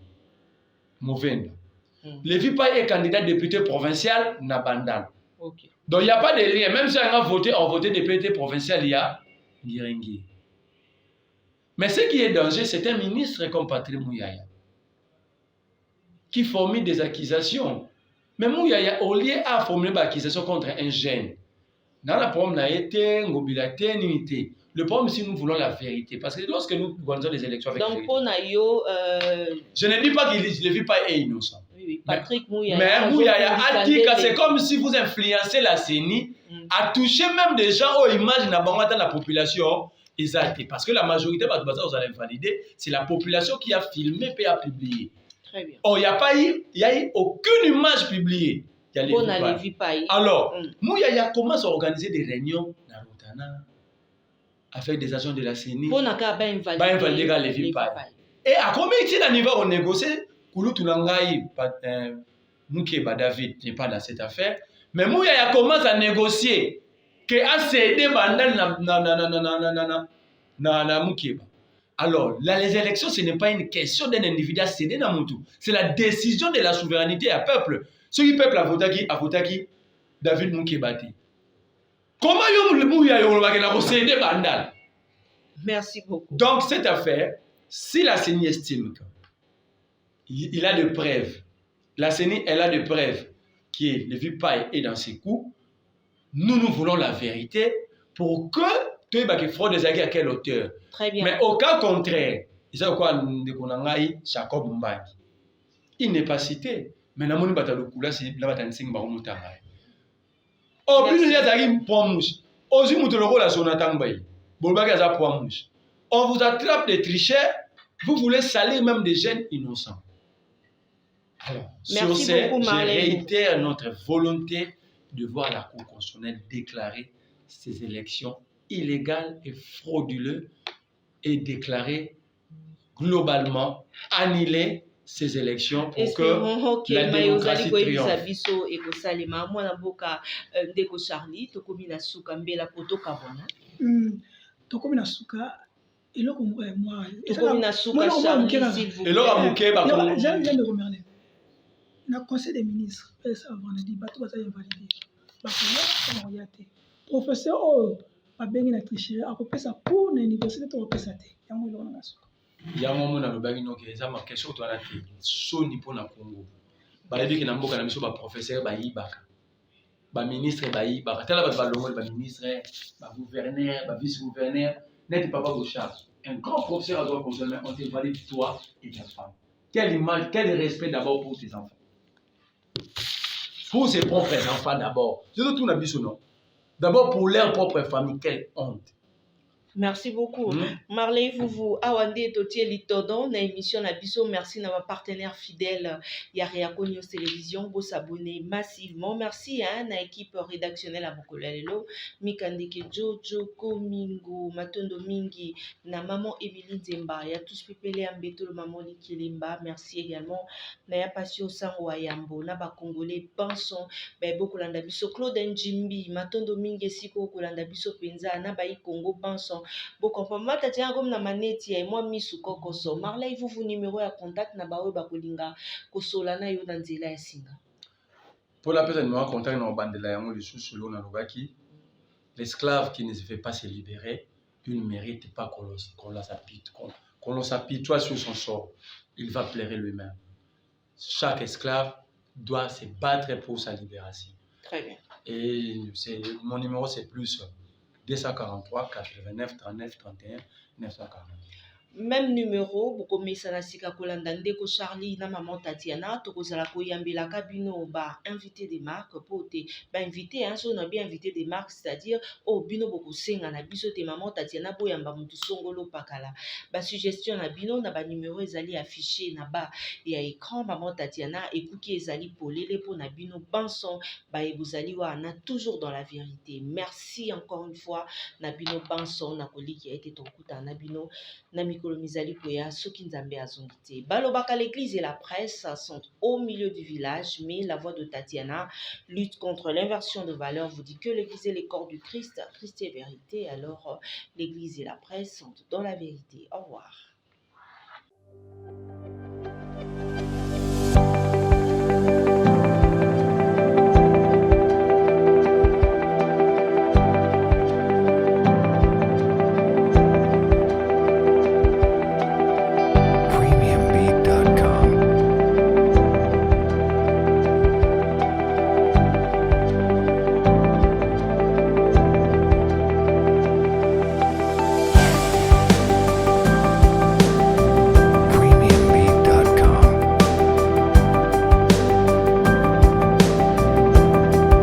S6: Mouvenda. Lévi Paye est candidat député provincial na Bandal.
S8: Okay.
S6: Donc il n'y a pas de lien. Même si on a voté député provincial, il y a Ngirengi. Mais ce qui est danger, c'est un ministre comme Patrick Mouyaya qui formule des accusations. Mais Mouyaya, au lieu de formuler des accusations contre un jeune, dans le problème, le problème, si nous voulons la vérité, parce que lorsque nous organisons des élections avec
S8: donc,
S6: je ne dis pas qu'il ne vit pas est innocent.
S8: Oui, Patrick Mouyaya.
S6: Mais Mouyaya a dit que c'est comme si vous influencez la CENI à toucher même des gens aux images dans la population. Parce que la majorité, vous allez valider, c'est la population qui a filmé et a publié.
S8: Très bien.
S6: Oh, il n'y a eu aucune image publiée. Alors, Mouyaya commence à organiser des réunions dans Rotana avec des agents de la CENI.
S8: Pour invalider
S6: les Vipaï. Et à combien de niveau on négocie, Kouloutou Langaï, Moukeba David n'est pas dans cette affaire, mais Mouyaya commence à négocier que a cédé Bandal na Moukeba. Alors, les élections, ce n'est pas une question d'un individu à céder dans Moutou. C'est la décision de la souveraineté à peuple. Ce qui peuple a voté qui David Moukebati. Comment le Mouyaya a cédé Bandal?
S8: Merci beaucoup.
S6: Donc, cette affaire, si la CENI estime qu'il a des preuves, la CENI, elle a des preuves que le Vipaï est dans ses coups, nous voulons la vérité pour que tu aies fraude des à quelle hauteur.
S8: Très bien.
S6: Mais au cas contraire, Jacob Mbagi, il n'est pas cité. Mais il n'y a pas de couleur, c'est la bataille de Singbaron. Oh, puis il y a un point mouche. Aussi, nous avons la zone à Tangbaï. On vous attrape des tricheurs, vous voulez salir même des jeunes innocents. Alors, sur ce, je réitère notre volonté de voir la Cour constitutionnelle déclarer ces élections illégales et frauduleuses et déclarer globalement, annuler ces élections pour que la démocratie
S7: triomphe. Le conseil des ministres, professeur, pour l'université
S6: il y a un moment dans le bagino qui est ma question toi là soni pour na Congo ba yebi que na mboka na biso ba professeur ba yibaka ba ministre ba yibaka tala ba longo ba ministre ba gouverneur ba vice gouverneur net papa Gauchard un grand professeur à droit constitutionnel on te valide toi et ta femme. Quelle image, quel respect d'abord pour tes enfants, pour ses propres enfants d'abord, c'est tout na biso non, d'abord pour leur propre famille. Quelle honte.
S8: Merci beaucoup. Marley Foufou, Awande Totier Litodon, na émission na biso, merci na ma partenaire fidèle Yarea News Télévision, vous s'abonnez massivement. Merci na équipe rédactionnelle à Bokolelo, Mikandeke Jojo, Komingo, Matondo Mingi, na maman Emilie Zemba, ya tous pepele ambeto le maman Likilimba. Merci également na ya Pasio Sanwayambo, na ba Congolais Banson, ba Bokolanda biso Claude Njimbi, Matondo Mingi siko Kolanda biso penza na ba Congo Banson. Bon, comme Marley vous numéro à contact na bawe bakolinga kosolana yo na nzela ya singa.
S6: Pour la personne numéro contact na bandela yango le sous na lobaki, l'esclave qui ne se fait pas se libérer, il ne mérite pas qu'on le s'apitoie sur son sort. Il va pleurer lui-même. Chaque esclave doit se battre pour sa libération.
S8: Très bien.
S6: Et mon numéro c'est plus 243 89 39 31 940.
S8: Même numéro, beaucoup de Sika Kolanda Ndeko Charlie, na maman Tatiana, Tokozala Koyambela Kabino, ba invité des marques, pour te, ba invité, hein, on a bien invité des marques, c'est-à-dire, oh, bino boko senga na biso te maman Tatiana, boyamba mutu songolo pakala. Ba suggestion na bino, na ba numéro ezali affiché na ba, et à écran, maman Tatiana, et cookie ezali polele pour na bino banson, ba ebuzali wa, na toujours dans la vérité. Merci encore une fois, na bino banson, na koli qui a été ton kuta, na bino, na Mizali Koya, Sokinzambe Azongite. Balobaka, l'église et la presse sont au milieu du village, mais la voix de Tatiana lutte contre l'inversion de valeurs, vous dit que l'église est le corps du Christ, Christ est vérité, alors l'église et la presse sont dans la vérité. Au revoir.